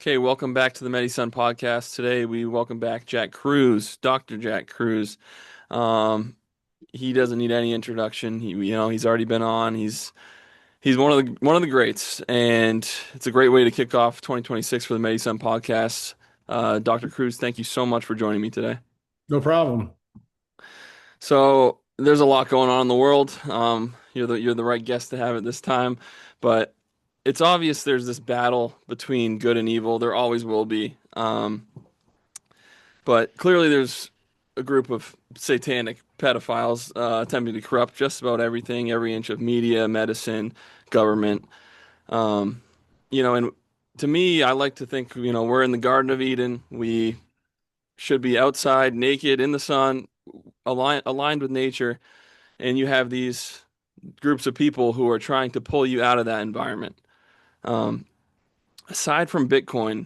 Okay, welcome back to the Medisun Podcast. Today we welcome back Jack Kruse, Dr. Jack Kruse. Um, he doesn't need any introduction. He's already been on. He's one of the greats, and it's a great way to kick off 2026 for the Medisun Podcast. Dr. Kruse, thank you so much for joining me today. No problem. So there's a lot going on in the world. You're the right guest to have at this time, but it's obvious there's this battle between good and evil. There always will be. But clearly, there's a group of satanic pedophiles attempting to corrupt just about everything, every inch of media, medicine, government. Um, and to me, I like to think, we're in the Garden of Eden. We should be outside, naked, in the sun, aligned with nature. And you have these groups of people who are trying to pull you out of that environment. Um, Aside from Bitcoin,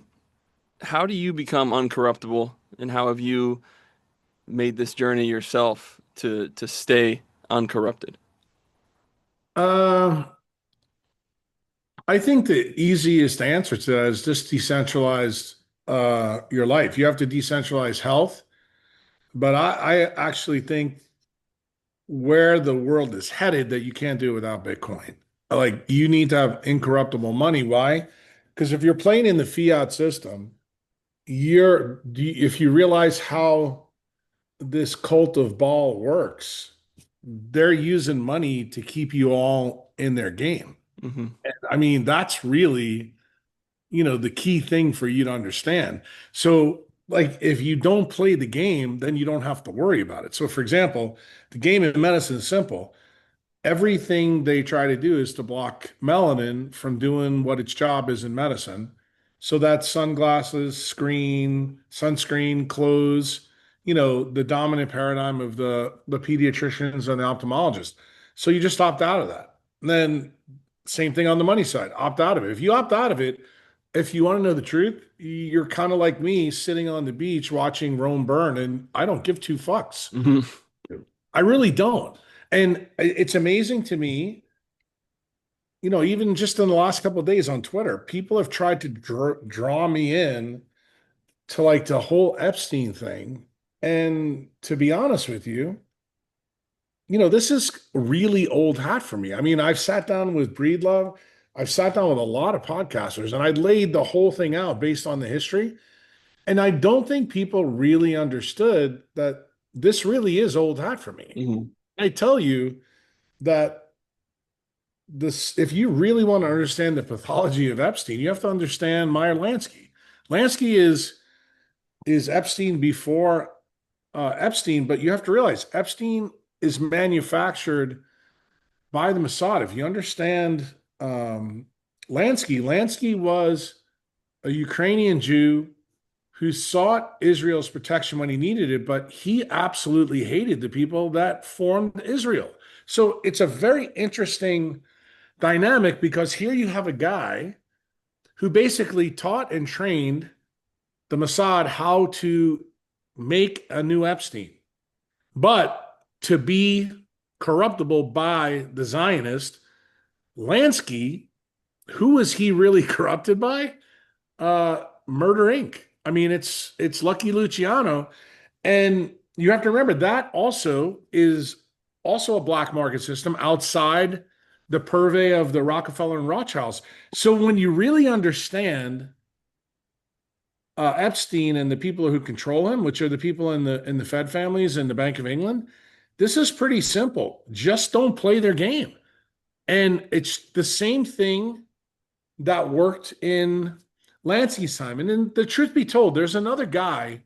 how do you become uncorruptible, and how have you made this journey yourself to stay uncorrupted? Uh, I think the easiest answer to that is just decentralize your life. You have to decentralize health, but I actually think where the world is headed that you can't do it without Bitcoin. Like you need to have incorruptible money. Why? Because if you're playing in the fiat system, if you realize how this cult of ball works, they're using money to keep you all in their game. Hmm. I mean, that's really, the key thing for you to understand. So, like, if you don't play the game, then you don't have to worry about it. So, for example, the game in medicine is simple. Everything they try to do is to block melanin from doing what its job is in medicine. So that's sunglasses, sunscreen, clothes, the dominant paradigm of the pediatricians and the ophthalmologists. So you just opt out of that. And then same thing on the money side, opt out of it. If you opt out of it, if you want to know the truth, you're kind of like me sitting on the beach watching Rome burn, and I don't give two fucks. Hmm. I really don't. And it's amazing to me, even just in the last couple of days on Twitter, people have tried to draw me in to like the whole Epstein thing. And to be honest with you, this is really old hat for me. I mean, I've sat down with Breedlove, I've sat down with a lot of podcasters, and I laid the whole thing out based on the history. And I don't think people really understood that this really is old hat for me. Hmm. I tell you that this, if you really want to understand the pathology of Epstein, you have to understand Meyer Lansky. Lansky is Epstein before Epstein, but you have to realize Epstein is manufactured by the Mossad. If you understand Lansky was a Ukrainian Jew who sought Israel's protection when he needed it, but he absolutely hated the people that formed Israel. So it's a very interesting dynamic because here you have a guy who basically taught and trained the Mossad how to make a new Epstein, but to be corruptible by the Zionist Lansky. Who is he really corrupted by? Murder Inc. I mean, it's Lucky Luciano, and you have to remember that also is also a black market system outside the purvey of the Rockefeller and Rothschilds. So when you really understand Epstein and the people who control him, which are the people in the Fed families and the Bank of England, this is pretty simple. Just don't play their game. And it's the same thing that worked in Lansky's time. And then the truth be told, there's another guy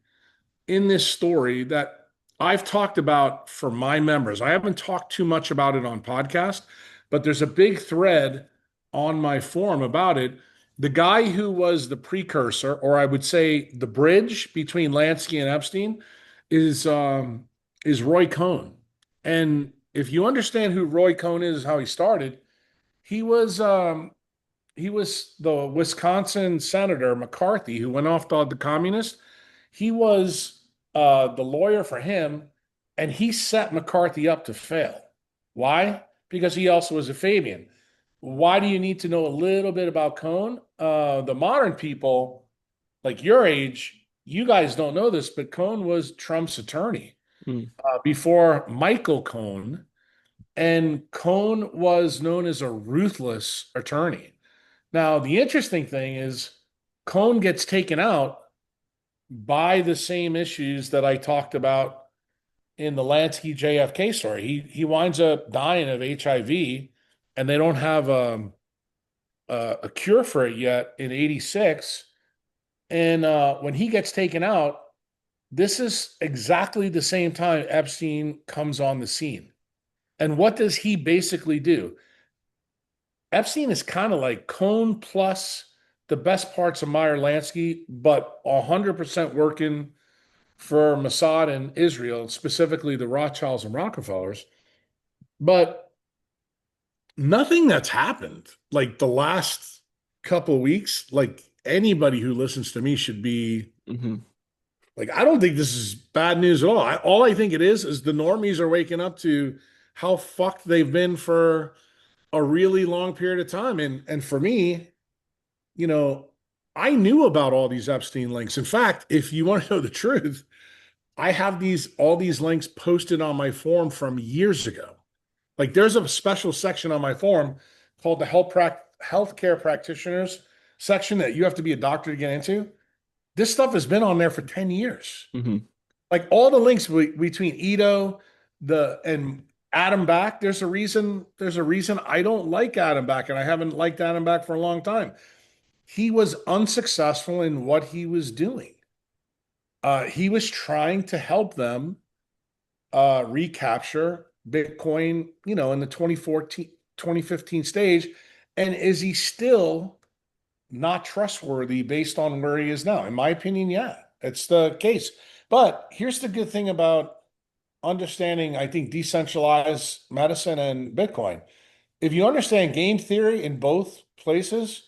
in this story that I've talked about for my members. I haven't talked too much about it on podcast, but there's a big thread on my forum about it. The guy who was the precursor, or I would say the bridge between Lansky and Epstein, is Roy Cohn. And if you understand who Roy Cohn is, how he started, he was he was the Wisconsin Senator McCarthy who went off the communist. He was the lawyer for him, and he set McCarthy up to fail. Why? Because he also was a Fabian. Why do you need to know a little bit about Cohn? The modern people like your age, you guys don't know this, but Cohn was Trump's attorney Mm. before Michael Cohn. And Cohn was known as a ruthless attorney. Now, the interesting thing is Cohn gets taken out by the same issues that I talked about in the Lansky JFK story. He winds up dying of HIV, and they don't have a cure for it yet in '86. And when he gets taken out, this is exactly the same time Epstein comes on the scene. And what does he basically do? Epstein is kind of like Cohn plus the best parts of Meyer Lansky, but 100% working for Mossad and Israel, specifically the Rothschilds and Rockefellers. But nothing that's happened like the last couple of weeks, like anybody who listens to me should be Hmm. like, I don't think this is bad news at all. All I think it is the normies are waking up to how fucked they've been for a really long period of time. And for me, you know, I knew about all these Epstein links. In fact, if you want to know the truth, I have all these links posted on my forum from years ago. Like there's a special section on my forum called the healthcare practitioners section that you have to be a doctor to get into. This stuff has been on there for 10 years. Hmm. Like all the links between Ito and Adam Back, there's a reason I don't like Adam Back, and I haven't liked Adam Back for a long time. He was unsuccessful in what he was doing. He was trying to help them recapture Bitcoin, in the 2014, 2015 stage. And is he still not trustworthy based on where he is now? In my opinion, yeah, it's the case. But here's the good thing about understanding, I think, decentralized medicine and Bitcoin. If you understand game theory in both places,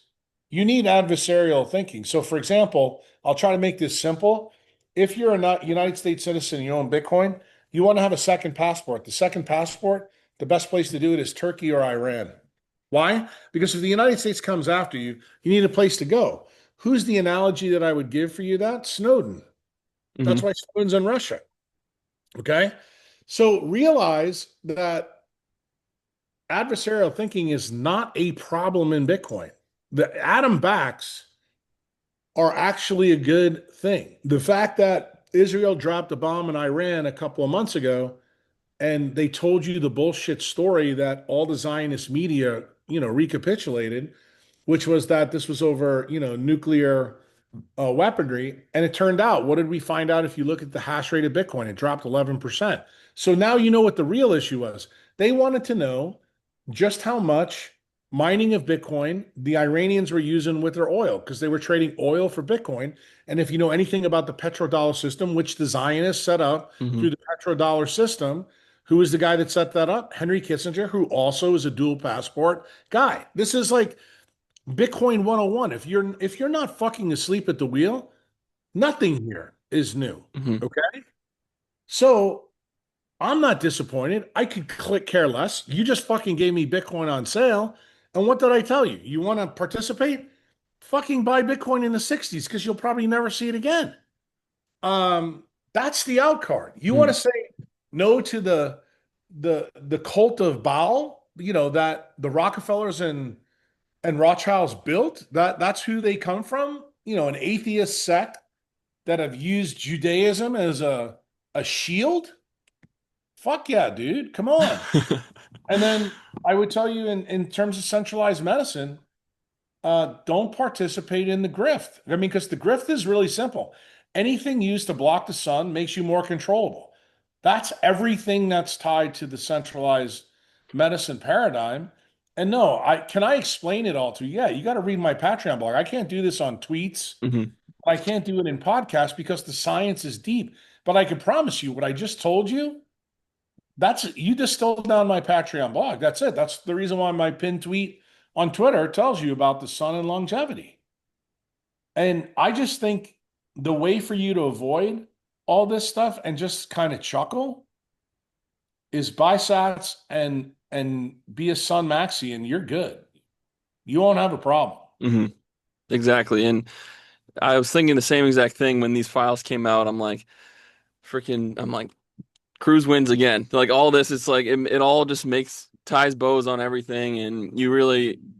you need adversarial thinking. So, for example, I'll try to make this simple. If you're a not United States citizen, you own Bitcoin, you want to have a second passport. The second passport, the best place to do it is Turkey or Iran. Why? Because if the United States comes after you, you need a place to go. Who's the analogy that I would give for you that? Snowden. Hmm. That's why Snowden's in Russia. Okay. So realize that adversarial thinking is not a problem in Bitcoin. The atom backs are actually a good thing. The fact that Israel dropped a bomb in Iran a couple of months ago and they told you the bullshit story that all the Zionist media, recapitulated, which was that this was over, nuclear weaponry. And it turned out, what did we find out if you look at the hash rate of Bitcoin? It dropped 11%. So now you know what the real issue was. They wanted to know just how much mining of Bitcoin the Iranians were using with their oil because they were trading oil for Bitcoin. And if you know anything about the petrodollar system, which the Zionists set up Hmm. through the petrodollar system, who is the guy that set that up? Henry Kissinger, who also is a dual passport guy. This is like Bitcoin 101. If you're not fucking asleep at the wheel, nothing here is new. Hmm. Okay? So I'm not disappointed. I could click care less. You just fucking gave me Bitcoin on sale. And what did I tell you? You want to participate? Fucking buy Bitcoin in the 60s because you'll probably never see it again. That's the out card. You want Hmm. to say no to the cult of Baal, that the Rockefellers and Rothschilds built? That's who they come from, an atheist sect that have used Judaism as a shield. Fuck yeah, dude. Come on. And then I would tell you in terms of centralized medicine, don't participate in the grift. I mean, because the grift is really simple. Anything used to block the sun makes you more controllable. That's everything that's tied to the centralized medicine paradigm. And no, I explain it all to you. Yeah, you got to read my Patreon blog. I can't do this on tweets. Hmm. I can't do it in podcasts because the science is deep. But I can promise you what I just told you, that's you distilled down my Patreon blog. That's it. That's the reason why my pinned tweet on Twitter tells you about the sun and longevity. And I just think the way for you to avoid all this stuff and just kind of chuckle is buy sats and be a Sun Maxi and you're good. You won't have a problem. Hmm. Exactly. And I was thinking the same exact thing when these files came out. I'm like, Kruse wins again. Like all this, it's like it all just makes ties bows on everything, and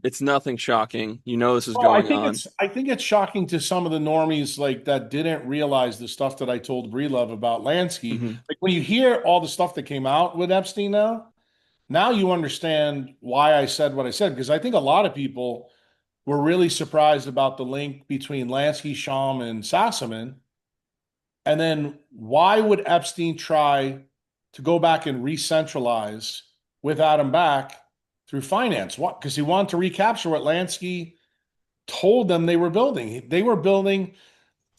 it's nothing shocking. You know this is Well, going on. I think it's shocking to some of the normies like that didn't realize the stuff that I told Breelove about Lansky. Hmm. Like when you hear all the stuff that came out with Epstein now you understand why I said what I said, because I think a lot of people were really surprised about the link between Lansky, Sham, and Sassaman. And then why would Epstein try to go back and re-centralize with Adam back through finance? What? Because he wanted to recapture what Lansky told them they were building.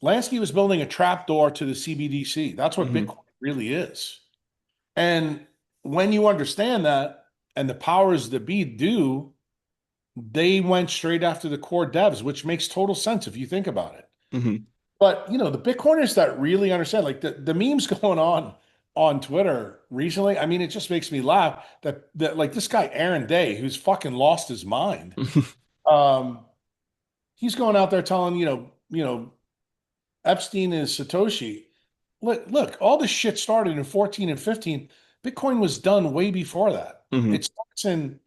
Lansky was building a trapdoor to the CBDC. That's what Hmm. Bitcoin really is. And when you understand that and the powers that be do, they went straight after the core devs, which makes total sense if you think about it. Hmm. But the Bitcoiners that really understand, like the memes going on Twitter recently, I mean, it just makes me laugh that like this guy Aaron Day, who's fucking lost his mind. Um, he's going out there telling, Epstein is Satoshi. Look, all this shit started in 14 and 15. Bitcoin was done way before that. Hmm. It starts in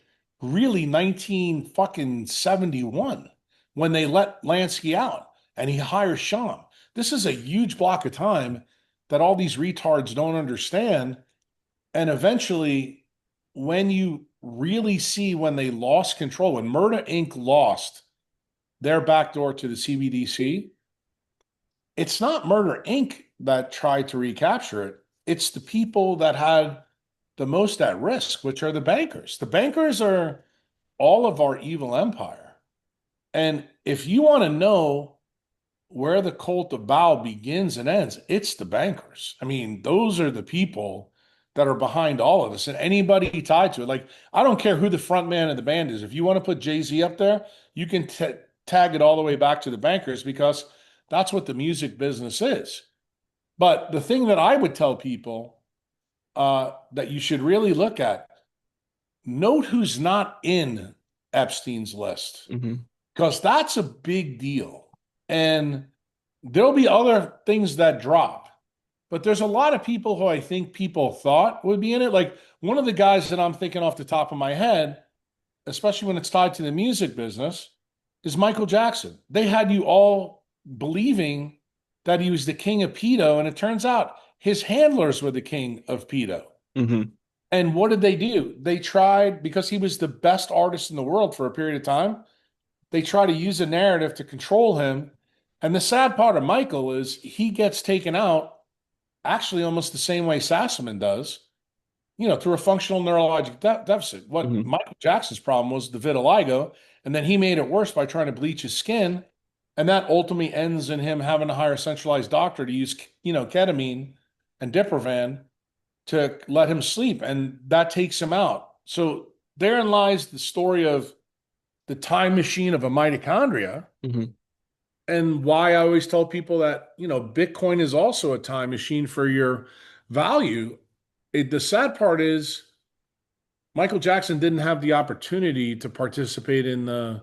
really 19 fucking 71 when they let Lansky out and he hires Sham. This is a huge block of time that all these retards don't understand. And eventually, when you really see when they lost control, when Murder Inc. lost their backdoor to the CBDC, it's not Murder Inc. that tried to recapture it. It's the people that had the most at risk, which are the bankers. The bankers are all of our evil empire. And if you want to know where the cult of Baal begins and ends, it's the bankers. I mean, those are the people that are behind all of this and anybody tied to it. Like, I don't care who the front man of the band is. If you want to put Jay-Z up there, you can tag it all the way back to the bankers because that's what the music business is. But the thing that I would tell people that you should really look at, note who's not in Epstein's list Hmm. because that's a big deal. And there'll be other things that drop, but there's a lot of people who I think people thought would be in it. Like one of the guys that I'm thinking off the top of my head, especially when it's tied to the music business, is Michael Jackson. They had you all believing that he was the king of pedo, and it turns out his handlers were the king of pedo. Hmm. And what did they do? They tried, because he was the best artist in the world for a period of time, they try to use a narrative to control him. And the sad part of Michael is he gets taken out actually almost the same way Sassaman does, through a functional neurologic deficit. What Hmm. Michael Jackson's problem was the vitiligo, and then he made it worse by trying to bleach his skin. And that ultimately ends in him having to hire a centralized doctor to use, ketamine and Diprovan to let him sleep. And that takes him out. So therein lies the story of the time machine of a mitochondria Hmm. and why I always tell people that, Bitcoin is also a time machine for your value. The sad part is Michael Jackson didn't have the opportunity to participate in the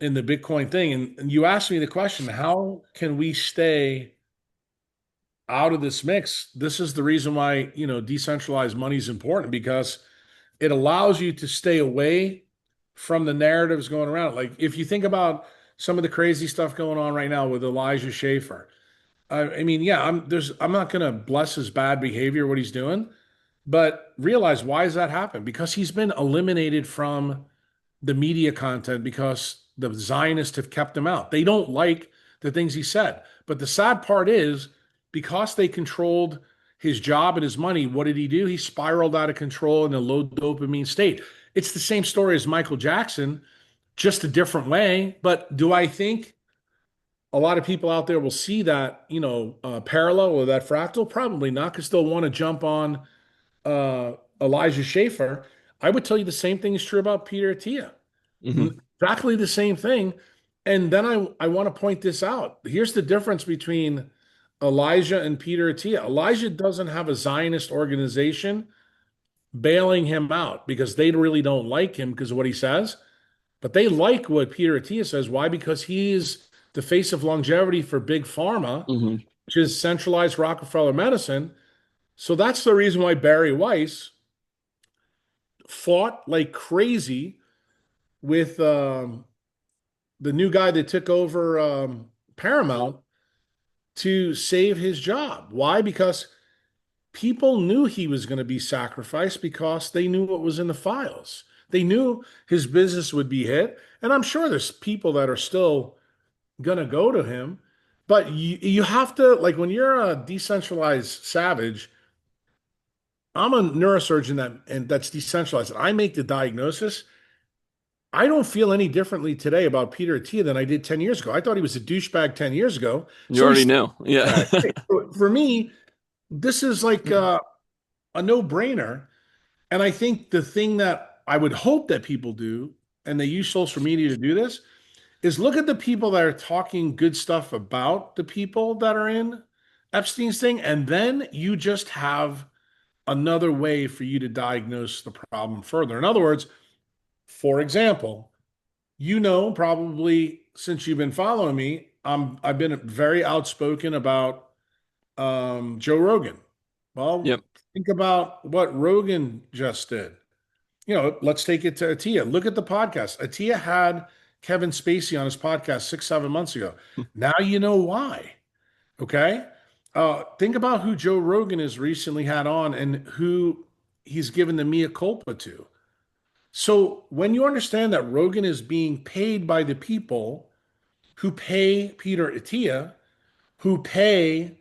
Bitcoin thing. And you asked me the question, how can we stay out of this mix? This is the reason why, decentralized money is important because it allows you to stay away from the narratives going around. Like if you think about some of the crazy stuff going on right now with Elijah Schaffer. I mean, yeah, I'm not gonna bless his bad behavior, what he's doing, but realize why does that happen? Because he's been eliminated from the media content because the Zionists have kept him out. They don't like the things he said. But the sad part is because they controlled his job and his money, what did he do? He spiraled out of control in a low dopamine state. It's the same story as Michael Jackson, just a different way. But do I think a lot of people out there will see that, parallel or that fractal? Probably not, because they'll want to jump on Elijah Schaffer. I would tell you the same thing is true about Peter Attia. Hmm. Exactly the same thing. And then I want to point this out. Here's the difference between Elijah and Peter Attia. Elijah doesn't have a Zionist organization bailing him out because they really don't like him because of what he says, but they like what Peter Attia says. Why? Because he is the face of longevity for big pharma, Hmm. which is centralized Rockefeller medicine. So that's the reason why Barry Weiss fought like crazy with the new guy that took over Paramount to save his job. Why? Because people knew he was going to be sacrificed because they knew what was in the files. They knew his business would be hit. And I'm sure there's people that are still going to go to him. But you have to, like, when you're a decentralized savage, I'm a neurosurgeon that's decentralized. And I make the diagnosis. I don't feel any differently today about Peter Attia than I did 10 years ago. I thought he was a douchebag 10 years ago. You So already he's knew. a Yeah. douchebag. For me, this is like a no-brainer. And I think the thing that I would hope that people do, and they use social media to do this, is look at the people that are talking good stuff about the people that are in Epstein's thing, and then you just have another way for you to diagnose the problem further. In other words, for example, probably since you've been following me, I've been very outspoken about Joe Rogan. Well, Yep. think about what Rogan just did. Let's take it to Atia. Look at the podcast. Atia had Kevin Spacey on his podcast 6, 7 months ago. Now you know why. Okay. Think about who Joe Rogan has recently had on and who he's given the mea culpa to. So when you understand that Rogan is being paid by the people who pay Peter Attia, who pay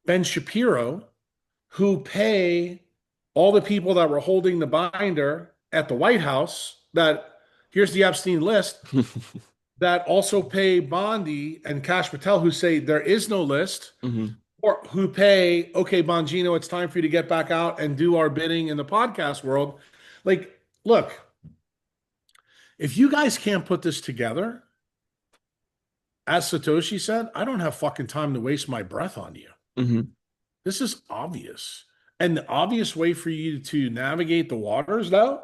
Ben Shapiro, who pay all the people that were holding the binder at the White House, that here's the Epstein list, that also pay Bondi and Kash Patel, who say there is no list, Hmm. or who pay, okay, Bongino, it's time for you to get back out and do our bidding in the podcast world. Like, look, if you guys can't put this together, as Satoshi said, I don't have fucking time to waste my breath on you. Hmm. This is obvious. And the obvious way for you to navigate the waters, though,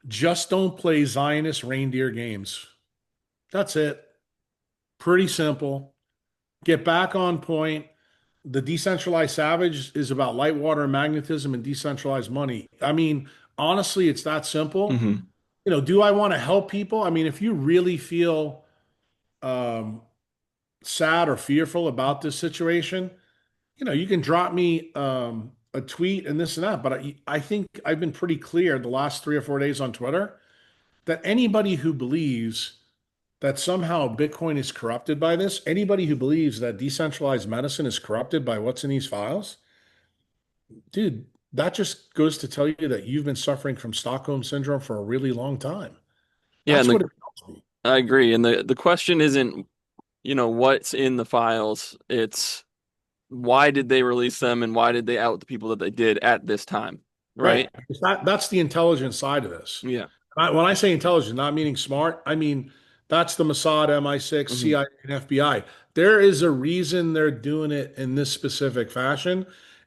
just don't play Zionist reindeer games. That's it. Pretty simple. Get back on point. The decentralized savage is about light, water, and magnetism and decentralized money. I mean, honestly, it's that simple. Hmm. Do I want to help people? I mean, if you really feel um, sad or fearful about this situation, you can drop me a tweet and this and that. But I think I've been pretty clear the last 3 or 4 days on Twitter that anybody who believes that somehow Bitcoin is corrupted by this, anybody who believes that decentralized medicine is corrupted by what's in these files, dude, that just goes to tell you that you've been suffering from Stockholm syndrome for a really long time. Yeah, That's and what it tells me. I agree. And the question isn't, what's in the files. It's why did they release them and why did they out the people that they did at this time, Right. right? That's the intelligence side of this. Yeah. When I say intelligent, not meaning smart, I mean that's the Mossad, MI6, Hmm. CIA, and FBI. There is a reason they're doing it in this specific fashion,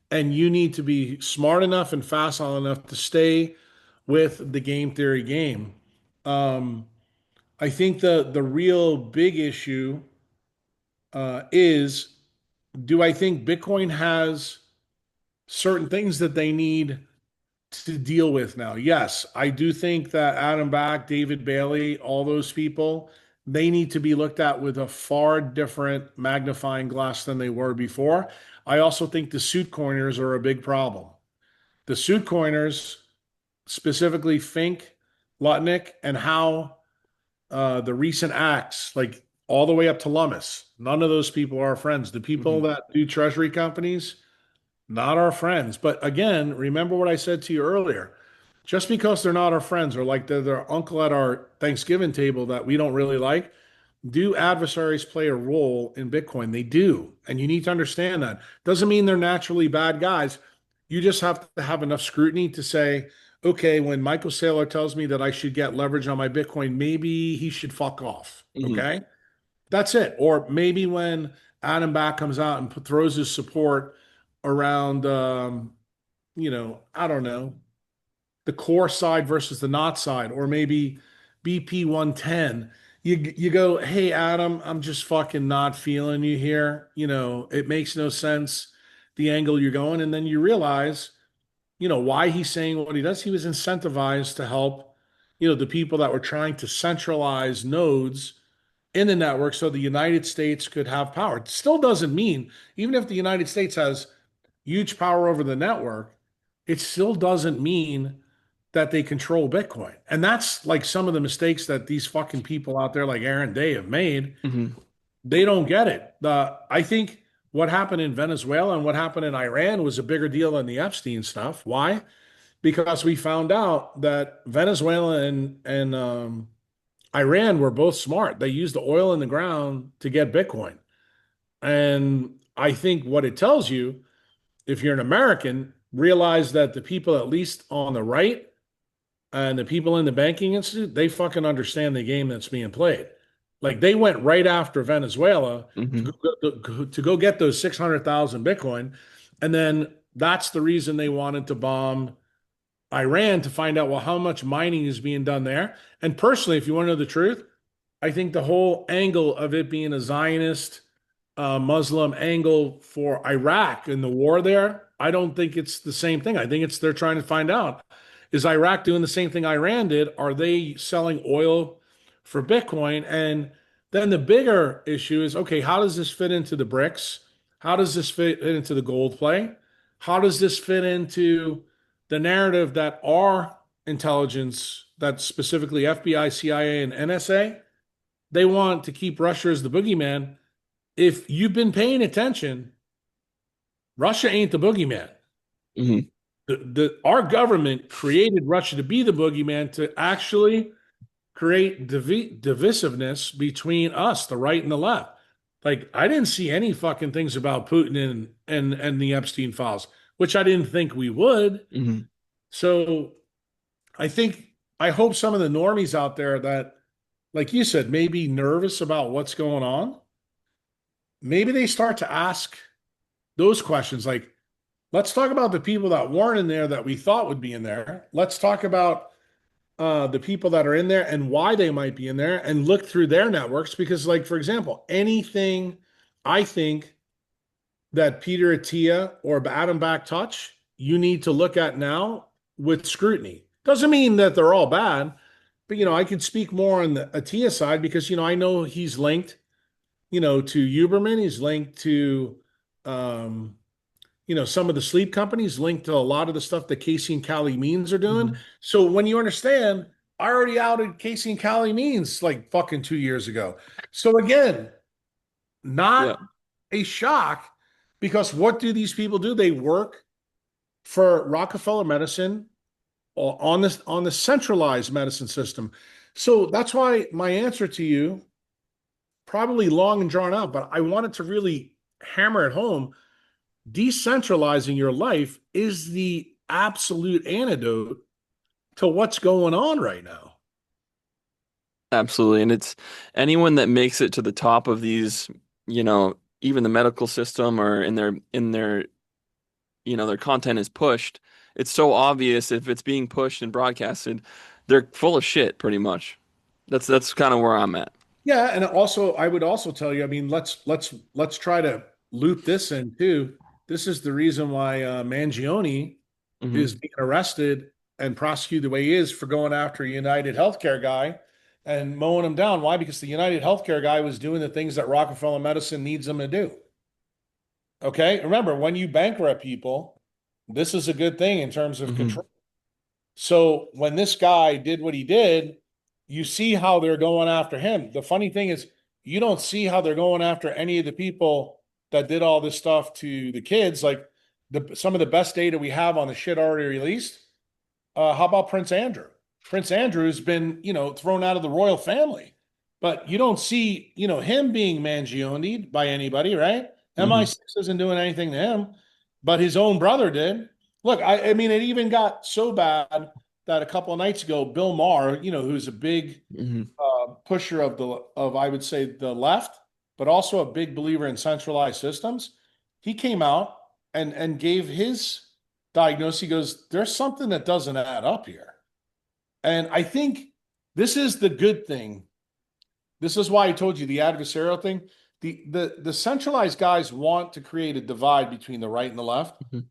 and you need to be smart enough and facile enough to stay with the game theory game. Um, I think the real big issue is, do I think Bitcoin has certain things that they need to deal with now? Yes, I do think that Adam Back, David Bailey, all those people, they need to be looked at with a far different magnifying glass than they were before. I also think the suit coiners are a big problem. The suit coiners, specifically Fink, Lutnick, and how the recent acts, like all the way up to Lummis, none of those people are our friends. The people Hmm. that do treasury companies, not our friends. But again, remember what I said to you earlier. Just because they're not our friends or like they're their uncle at our Thanksgiving table that we don't really like, do adversaries play a role in Bitcoin? They do. And you need to understand that. Doesn't mean they're naturally bad guys. You just have to have enough scrutiny to say, okay, when Michael Saylor tells me that I should get leverage on my Bitcoin, maybe he should fuck off. Hmm. Okay. That's it. Or maybe when Adam Back comes out and throws his support around, I don't know, the core side versus the not side, or maybe BP 110. you go, hey Adam, I'm just fucking not feeling you here. It makes no sense the angle you're going, and then you realize, why he's saying what he does. He was incentivized to help, the people that were trying to centralize nodes in the network so the United States could have power. It still doesn't mean, even if the United States has huge power over the network, it still doesn't mean that they control Bitcoin. And that's like some of the mistakes that these fucking people out there like Aaron Day have made. Hmm. They don't get it. I think what happened in Venezuela and what happened in Iran was a bigger deal than the Epstein stuff. Why? Because we found out that Venezuela and Iran were both smart. They used the oil in the ground to get Bitcoin. And I think what it tells you, if you're an American, realize that the people, at least on the right, and the people in the banking institute, they fucking understand the game that's being played. Like they went right after Venezuela Hmm. to go get those 600,000 Bitcoin. And then that's the reason they wanted to bomb Iran, to find out, well, how much mining is being done there. And personally, if you want to know the truth, I think the whole angle of it being a Zionist Muslim angle for Iraq and the war there, I don't think it's the same thing. I think it's they're trying to find out, is Iraq doing the same thing Iran did? Are they selling oil for Bitcoin? And then the bigger issue is, okay, how does this fit into the BRICS? How does this fit into the gold play? How does this fit into the narrative that our intelligence, that specifically FBI, CIA, and NSA, they want to keep Russia as the boogeyman? If you've been paying attention, Russia ain't the boogeyman. Hmm. Our government created Russia to be the boogeyman, to actually create divisiveness between us, the right and the left. Like I didn't see any fucking things about Putin and the Epstein files, which I didn't think we would. Hmm. So I hope some of the normies out there that, like you said, may be nervous about what's going on, maybe they start to ask those questions. Like, let's talk about the people that weren't in there that we thought would be in there. Let's talk about the people that are in there and why they might be in there, and look through their networks. Because, like, for example, anything I think that Peter Attia or Adam Back touch, you need to look at now with scrutiny. Doesn't mean that they're all bad, but I could speak more on the Attia side because I know he's linked, to Huberman. He's linked to um, some of the sleep companies, linked to a lot of the stuff that Casey and Callie Means are doing. Hmm. So when you understand, I already outed Casey and Callie Means like fucking 2 years ago. So again, Yeah. not a shock, because what do these people do? They work for Rockefeller Medicine on the centralized medicine system. So that's why my answer to you, probably long and drawn out, but I wanted to really hammer it home. Decentralizing your life is the absolute antidote to what's going on right now. Absolutely. And it's anyone that makes it to the top of these, even the medical system or in their, their content is pushed. It's so obvious if it's being pushed and broadcasted, they're full of shit pretty much. That's kind of where I'm at. Yeah, and also I would also tell you, I mean, let's try to loop this in too. This is the reason why Mangione Hmm. is being arrested and prosecuted the way he is for going after a United Healthcare guy and mowing him down. Why? Because the United Healthcare guy was doing the things that Rockefeller Medicine needs him to do. Okay. Remember, when you bankrupt people, this is a good thing in terms of Hmm. control. So when this guy did what he did, you see how they're going after him. The funny thing is, you don't see how they're going after any of the people that did all this stuff to the kids. Like some of the best data we have on the shit already released. How about Prince Andrew? Prince Andrew's been, thrown out of the royal family, but you don't see, him being mangioned by anybody, right? Hmm. MI6 isn't doing anything to him, but his own brother did. Look, I mean, it even got so bad that a couple of nights ago, Bill Maher, who's a big Hmm. pusher of I would say the left, but also a big believer in centralized systems, he came out and gave his diagnosis. He goes, "There's something that doesn't add up here." And I think this is the good thing This is why I told you the adversarial thing. The centralized guys want to create a divide between the right and the left. Mhm.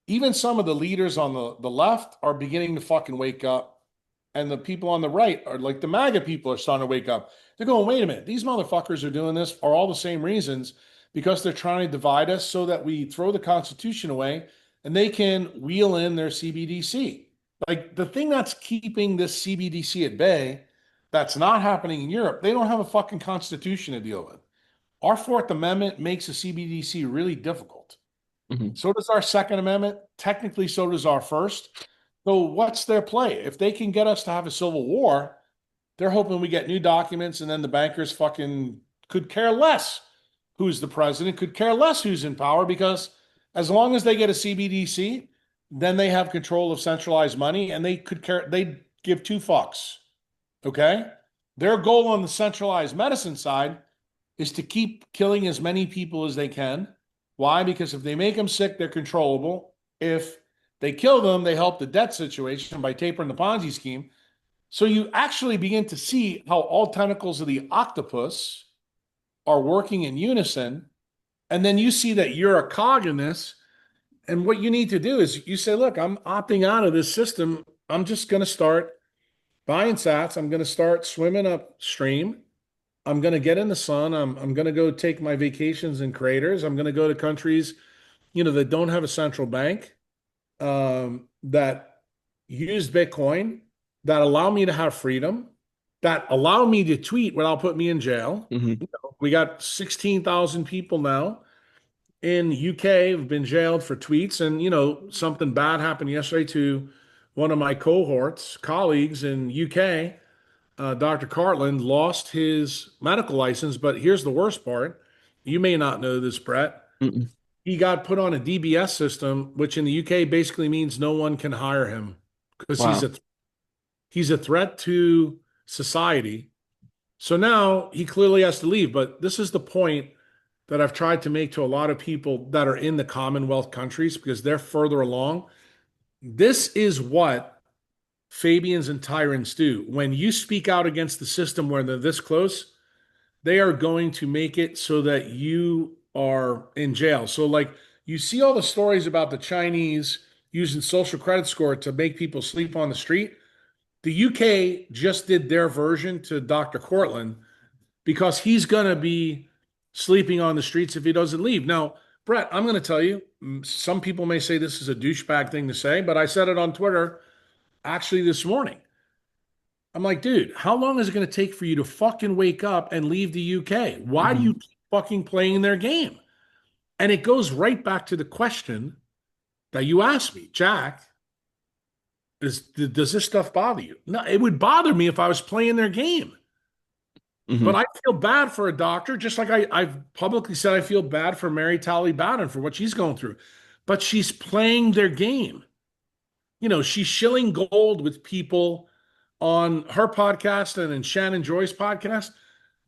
Even some of the leaders on the left are beginning to fucking wake up. And the people on the right are like the MAGA people are starting to wake up. They're going, wait a minute, these motherfuckers are doing this for all the same reasons because they're trying to divide us so that we throw the Constitution away and they can wheel in their CBDC. Like the thing that's keeping this CBDC at bay, that's not happening in Europe, they don't have a fucking constitution to deal with. Our Fourth Amendment makes the CBDC really difficult. Mhm. So does our Second Amendment. Technically, so does our First. So what's their play? If they can get us to have a civil war, they're hoping we get new documents and then the bankers fucking could care less who's the president, could care less who's in power because as long as they get a CBDC, then they have control of centralized money and they give two fucks. Okay? Their goal on the centralized medicine side is to keep killing as many people as they can. Why? Because if they make them sick, they're controllable. If they kill them, they help the debt situation by tapering the Ponzi scheme. So you actually begin to see how all tentacles of the octopus are working in unison. And then you see that you're a cog in this. And what you need to do is you say, look, I'm opting out of this system. I'm just going to start buying sats. I'm going to start swimming upstream. I'm going to get in the sun. I'm going to go take my vacations in craters. I'm going to go to countries, that don't have a central bank, that use Bitcoin, that allow me to have freedom, that allow me to tweet without putting me in jail. Mhm. We got 16,000 people now in UK have been jailed for tweets. And, something bad happened yesterday to one of my cohorts, colleagues in UK. Dr. Cartland lost his medical license, but here's the worst part. You may not know this, Brett. Mm-mm. He got put on a DBS system, which in the UK basically means no one can hire him because Wow. he's a threat to society. So now he clearly has to leave. But this is the point that I've tried to make to a lot of people that are in the Commonwealth countries because they're further along. This is what Fabians and tyrants do. When you speak out against the system where they're this close, they are going to make it so that you are in jail. So, like, you see all the stories about the Chinese using social credit score to make people sleep on the street. The UK just did their version to Dr. Cortland because he's going to be sleeping on the streets if he doesn't leave. Now, Brett, I'm going to tell you, some people may say this is a douchebag thing to say, but I said it on Twitter actually this morning. I'm like, dude, how long is it going to take for you to fucking wake up and leave the UK? Why do you Mhm. keep fucking playing their game? And it goes right back to the question that you asked me, Jack, does this stuff bother you? No, it would bother me if I was playing their game. But Mhm. I feel bad for a doctor, just like I've publicly said I feel bad for Mary Talley Bowden for what she's going through. But she's playing their game. She's shilling gold with people on her podcast and in Shannon Joy's podcast.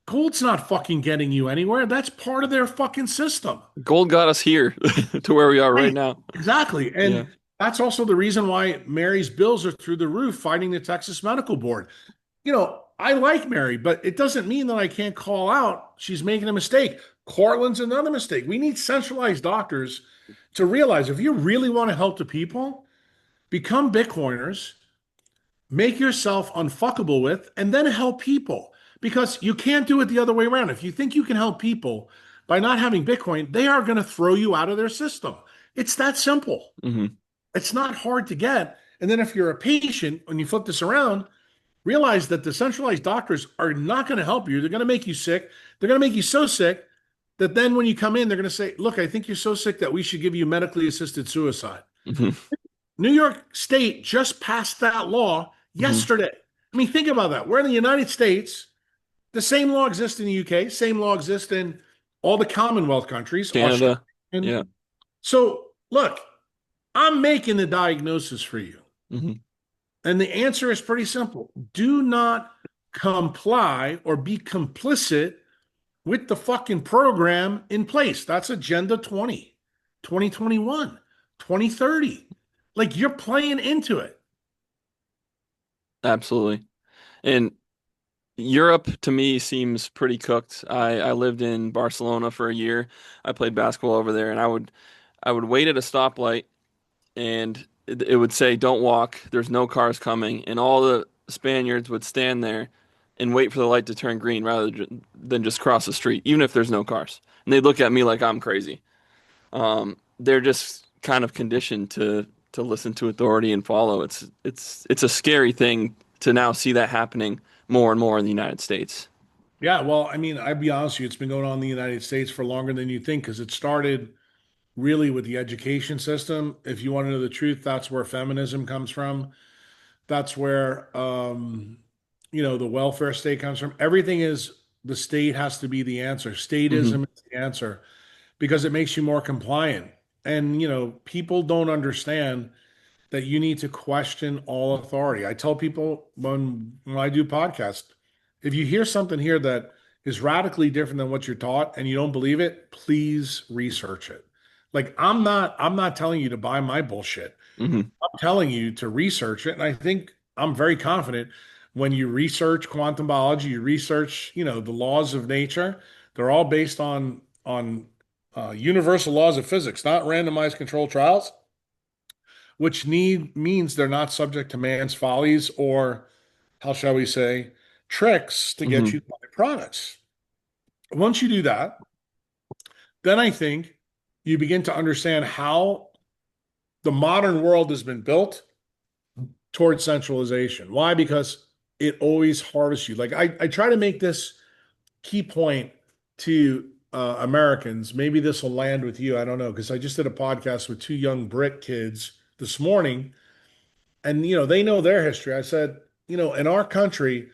Gold's not fucking getting you anywhere. That's part of their fucking system. Gold got us here to where we are right Right. now. Exactly. Yeah. And that's also the reason why Mary's bills are through the roof fighting the Texas Medical Board. I like Mary, but it doesn't mean that I can't call out she's making a mistake. Cortland's another mistake. We need centralized doctors to realize if you really want to help the people, become Bitcoiners, make yourself unfuckable with, and then help people. Because you can't do it the other way around. If you think you can help people by not having Bitcoin, they are going to throw you out of their system. It's that simple. Hmm. It's not hard to get. And then if you're a patient, when you flip this around, realize that the centralized doctors are not going to help you. They're going to make you sick. They're going to make you so sick that then when you come in, they're going to say, look, I think you're so sick that we should give you medically assisted suicide. Hmm. New York State just passed that law Hmm. yesterday. I mean, think about that. We're in the United States. The same law exists in the UK. Same law exists in all the Commonwealth countries, Australia. Canada. Yeah. So, look, I'm making the diagnosis for you. Hmm. And the answer is pretty simple. Do not comply or be complicit with the fucking program in place. That's Agenda 20, 2021, 2030. Like you're playing into it. Absolutely. And Europe to me seems pretty cooked. I lived in Barcelona for a year. I played basketball over there, and I would wait at a stoplight, and it would say "Don't walk." There's no cars coming, and all the Spaniards would stand there and wait for the light to turn green rather than just cross the street, even if there's no cars. And they'd look at me like I'm crazy. They're just kind of conditioned to listen to authority and follow. It's a scary thing to now see that happening more and more in the United States. Yeah, well, I mean, I'd be honest with you, it's been going on in the United States for longer than you think because it started really with the education system. If you want to know the truth, that's where feminism comes from. That's where the welfare state comes from. Everything is the state has to be the answer. Hmm. Statism is the answer because it makes you more compliant. And people don't understand that you need to question all authority. I tell people when I do podcasts, if you hear something here that is radically different than what you're taught and you don't believe it, please research it. Like I'm not telling you to buy my bullshit. Hmm. I'm telling you to research it. And I think I'm very confident when you research quantum biology, you research, the laws of nature, they're all based on universal laws of physics, not randomized controlled trials, which means they're not subject to man's follies or, how shall we say, tricks to get Hmm. you to buy products. Once you do that, then I think you begin to understand how the modern world has been built towards centralization. Why? Because it always harvests you. Like I try to make this key point to Americans. Maybe this will land with you. I don't know. Because I just did a podcast with two young Brit kids this morning, and they know their history. I said, in our country,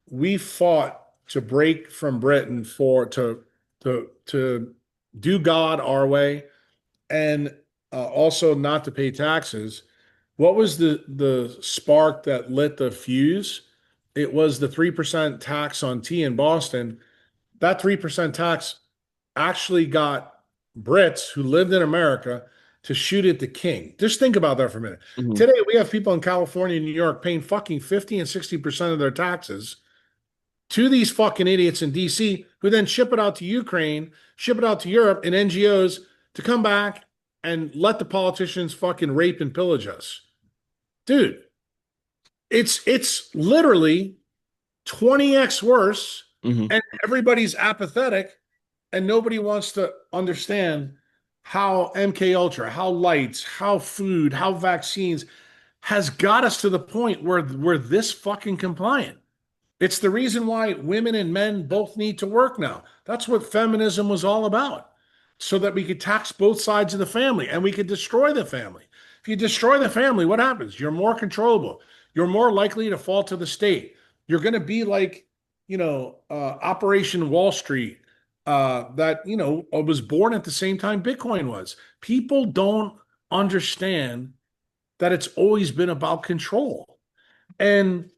we fought to break from Britain for to do God our way and also not to pay taxes. What was the spark that lit the fuse? It was the 3% tax on tea in Boston. That 3% tax actually got Brits who lived in America to shoot at the king. Just think about that for a minute. Hmm. Today, we have people in California and New York paying fucking 50 and 60% of their taxes to these fucking idiots in DC who then ship it out to Ukraine, ship it out to Europe and NGOs to come back and let the politicians fucking rape and pillage us. Dude, it's literally 20x worse Hmm. and everybody's apathetic and nobody wants to understand how MK Ultra, how lights, how food, how vaccines has got us to the point where we're this fucking compliant. It's the reason why women and men both need to work now. That's what feminism was all about. So that we could tax both sides of the family and we could destroy the family. If you destroy the family, what happens? You're more controllable. You're more likely to fall to the state. You're going to be like, Operation Wall Street, that, was born at the same time Bitcoin was. People don't understand that it's always been about control. And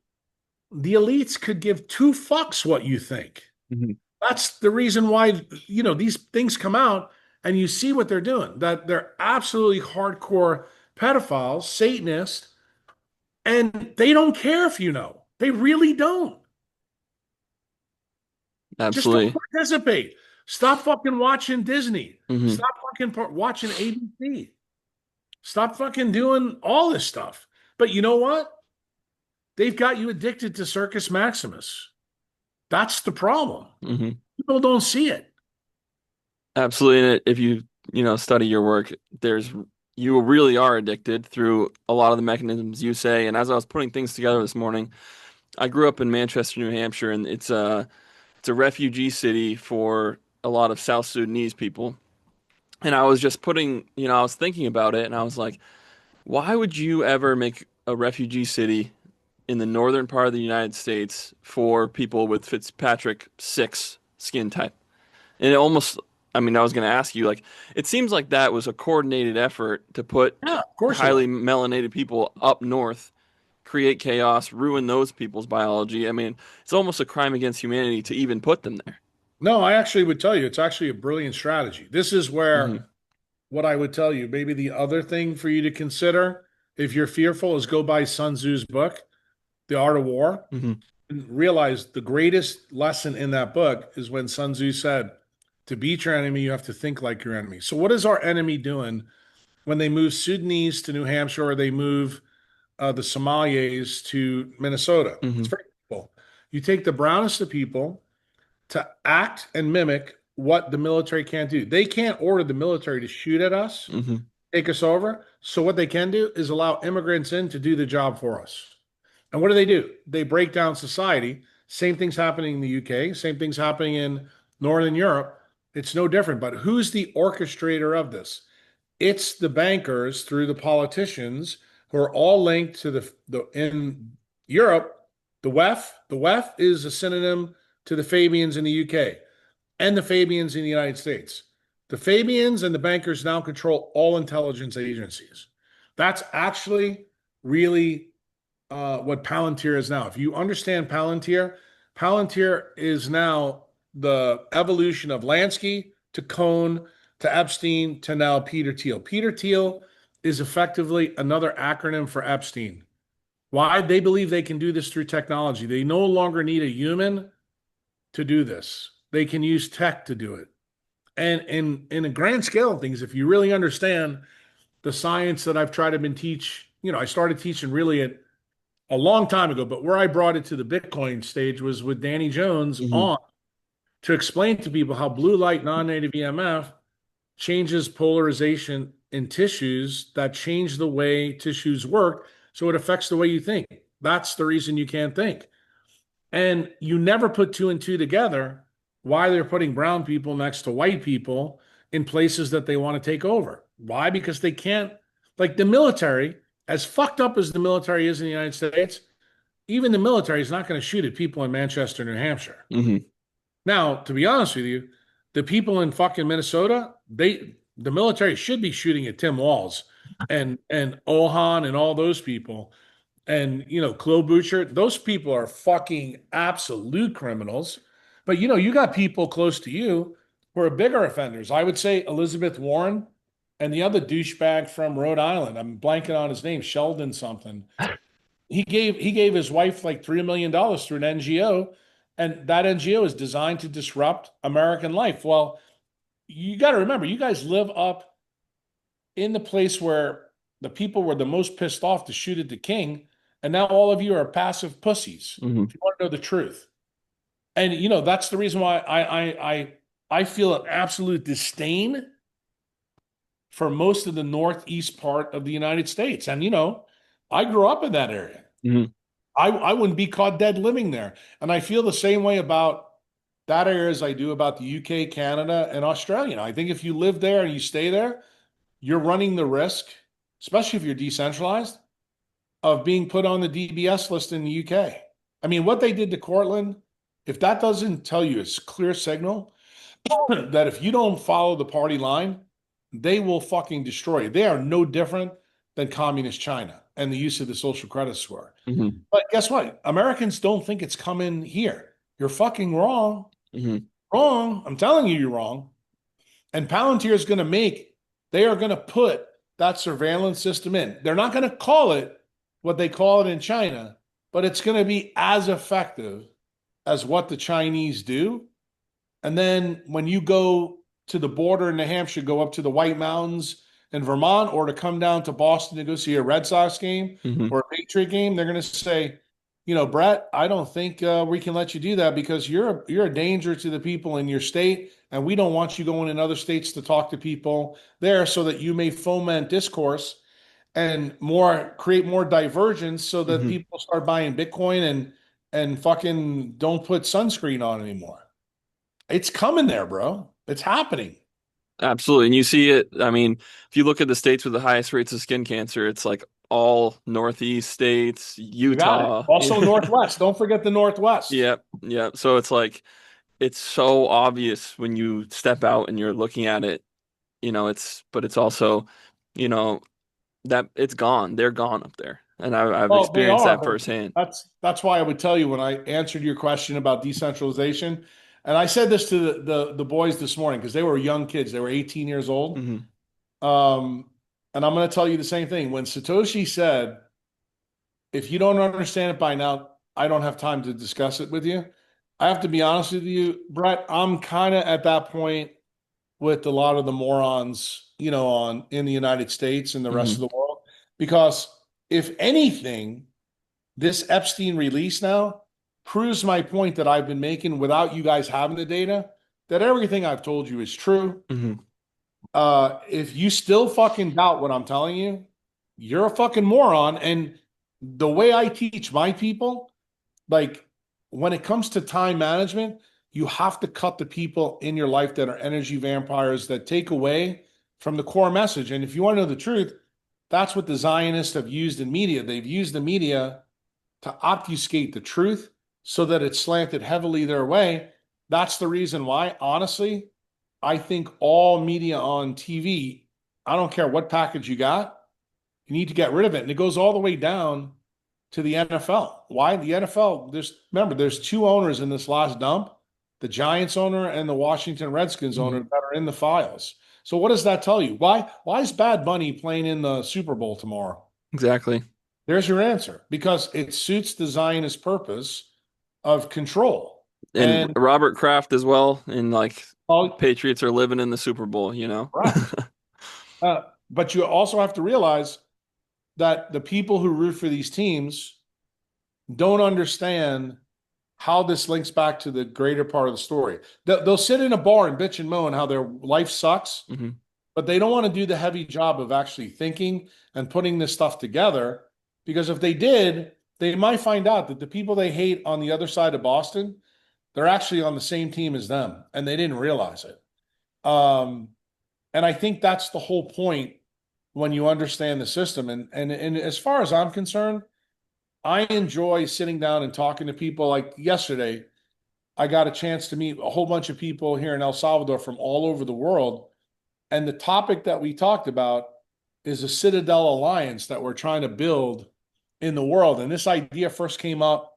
the elites could give two fucks what you think. Hmm. That's the reason why, these things come out and you see what they're doing, that they're absolutely hardcore pedophiles, Satanists, and they don't care if you know. They really don't. Just don't Absolutely. participate. Stop fucking watching Disney. Hmm. Stop fucking watching ABC. Stop fucking doing all this stuff. But you know what? They've got you addicted to Circus Maximus. That's the problem. Hmm. People don't see it. Absolutely. And if study your work, you really are addicted through a lot of the mechanisms you say. And as I was putting things together this morning, I grew up in Manchester, New Hampshire, and it's a refugee city for a lot of South Sudanese people. And I was just I was thinking about it, and I was like, why would you ever make a refugee city in the northern part of the United States for people with Fitzpatrick 6 skin type? And it almost, I was going to ask you, like, it seems like that was a coordinated effort to put Yeah, of course it was. highly melanated people up north, create chaos, ruin those people's biology. It's almost a crime against humanity to even put them there. No, I actually would tell you it's actually a brilliant strategy. This is where Hmm. what I would tell you, maybe the other thing for you to consider if you're fearful is go buy Sun Tzu's book, The Art of War. Hmm. realize the greatest lesson in that book is when Sun Tzu said, to beat your enemy, you have to think like your enemy. So, what is our enemy doing when they move Sudanese to New Hampshire or they move the Somalis to Minnesota? It's Hmm. very simple. You take the brownest of people to act and mimic what the military can't do. They can't order the military to shoot at us, Hmm. take us over. So, what they can do is allow immigrants in to do the job for us. And what do? They break down society. Same thing's happening in the UK, same thing's happening in Northern Europe. It's no different. But who's the orchestrator of this? It's the bankers through the politicians who are all linked to the in Europe, the WEF. The WEF is a synonym to the Fabians in the UK and the Fabians in the United States. The Fabians and the bankers now control all intelligence agencies. That's actually really what Palantir is now. If you understand Palantir, Palantir is now the evolution of Lansky to Cohn to Epstein to now Peter Thiel. Peter Thiel is effectively another acronym for Epstein. Why? They believe they can do this through technology. They no longer need a human to do this. They can use tech to do it. And in a grand scale of things, if you really understand the science that I've tried to been teach, I started teaching really at a long time ago, but where I brought it to the Bitcoin stage was with Danny Jones Hmm. on to explain to people how blue light non-native EMF changes polarization in tissues that change the way tissues work. So it affects the way you think. That's the reason you can't think. And you never put two and two together why they're putting brown people next to white people in places that they want to take over. Why? Because they can't, like the military, as fucked up as the military is in the United States, even the military is not going to shoot at people in Manchester, New Hampshire. Hmm. Now, to be honest with you, the people in fucking Minnesota, the military should be shooting at Tim Walz and Ohan and all those people. And Klobuchar, those people are fucking absolute criminals. But you got people close to you who are bigger offenders. I would say Elizabeth Warren and the other douchebag from Rhode Island. I'm blanking on his name, Sheldon something. He gave his wife like $3 million through an NGO, and that NGO is designed to disrupt American life. Well, you got to remember, you guys live up in the place where the people were the most pissed off to shoot at the king, and now all of you are passive pussies. Hmm. If you want to know the truth, and that's the reason why I feel an absolute disdain for most of the northeast part of the United States, and I grew up in that area. Hmm. I wouldn't be caught dead living there. And I feel the same way about that area as I do about the UK, Canada, and Australia. I think if you live there and you stay there, you're running the risk, especially if you're decentralized, of being put on the DBS list in the UK. I mean, what they did to Cortland, if that doesn't tell you it's clear signal that if you don't follow the party line, they will fucking destroy you. They are no different than communist China and the use of the social credit score. Hmm. But guess what? Americans don't think it's coming here. You're fucking wrong. Hmm. Wrong. I'm telling you, you're wrong. And Palantir is going to they are going to put that surveillance system in. They're not going to call it what they call it in China, but it's going to be as effective as what the Chinese do. And then when you go to the border in New Hampshire, go up to the White Mountains in Vermont, or to come down to Boston to go see a Red Sox game Hmm. or a Patriot game, they're going to say, Brett, I don't think we can let you do that because you're a danger to the people in your state, and we don't want you going in other states to talk to people there, so that you may foment discourse and create more divergence, so that Hmm. people start buying Bitcoin and fucking don't put sunscreen on anymore. It's coming there, bro. It's happening. Absolutely. And you see it. I mean, if you look at the states with the highest rates of skin cancer, it's like all Northeast states, You got it. Utah. Also, Northwest. Don't forget the Northwest. Yep. Yep. So it's like, it's so obvious when you step out and you're looking at it, but it's also, you know, that it's gone. They're gone up there. And I've Well, they experienced are, that but firsthand. that's why I would tell you when I answered your question about decentralization, and I said this to the boys this morning because they were young kids. They were 18 years old. Hmm. And I'm going to tell you the same thing. When Satoshi said, if you don't understand it by now, I don't have time to discuss it with you. I have to be honest with you, Brett. I'm kind of at that point with a lot of the morons, on in the United States and the rest of Hmm. the world. Because if anything, this Epstein release now proves my point that I've been making without you guys having the data, that everything I've told you is true. Hmm. If you still fucking doubt what I'm telling you, you're a fucking moron. And the way I teach my people, like when it comes to time management, you have to cut the people in your life that are energy vampires that take away from the core message. And if you want to know the truth, that's what the Zionists have used in media. They've used the media to obfuscate the truth so that it's slanted heavily their way. That's the reason why, honestly, I think all media on TV, I don't care what package you got, you need to get rid of it. And it goes all the way down to the NFL. Why? The NFL, there's two owners in this last dump, the Giants owner and the Washington Redskins owner Hmm. that are in the files. So what does that tell you? Why is Bad Bunny playing in the Super Bowl tomorrow? Exactly. There's your answer. Because it suits the Zionist purpose of control. And And Robert Kraft as well. And like all Patriots are living in the Super Bowl, you know? correct. But you also have to realize that the people who root for these teams don't understand how this links back to the greater part of the story. They'll sit in a bar and bitch and moan how their life sucks, Hmm. but they don't want to do the heavy job of actually thinking and putting this stuff together. Because if they did, they might find out that the people they hate on the other side of Boston, they're actually on the same team as them, and they didn't realize it. Um, and I think that's the whole point when you understand the system. And as far as I'm concerned, I enjoy sitting down and talking to people. Like yesterday, I got a chance to meet a whole bunch of people here in El Salvador from all over the world. And the topic that we talked about is a Citadel alliance that we're trying to build in the world. And this idea first came up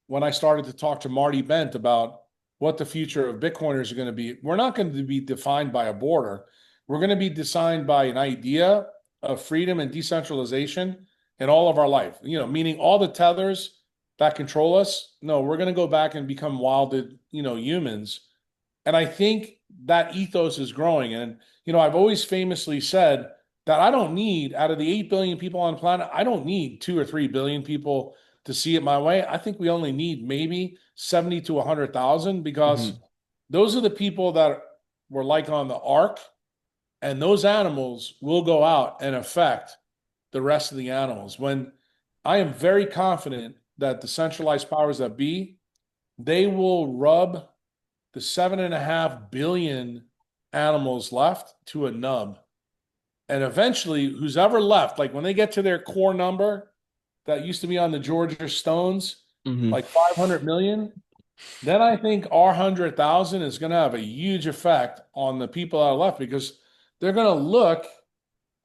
when I started to talk to Marty Bent about what the future of Bitcoiners are going to be. We're not going to be defined by a border. We're going to be defined by an idea of freedom and decentralization in all of our life. Meaning all the tethers that control us. No, we're going to go back and become wilded, humans. And I think that ethos is growing. And, I've always famously said that I don't need, out of the 8 billion people on the planet, I don't need 2 or 3 billion people to see it my way. I think we only need maybe 70 to 100,000 because Hmm. those are the people that were like on the ark, and those animals will go out and affect the rest of the animals. When I am very confident that the centralized powers that be, they will rub the 7.5 billion animals left to a nub. And eventually, who's ever left, like when they get to their core number that used to be on the Georgia Stones, Hmm. like 500 million, then I think our 100,000 is going to have a huge effect on the people that are left because they're going to look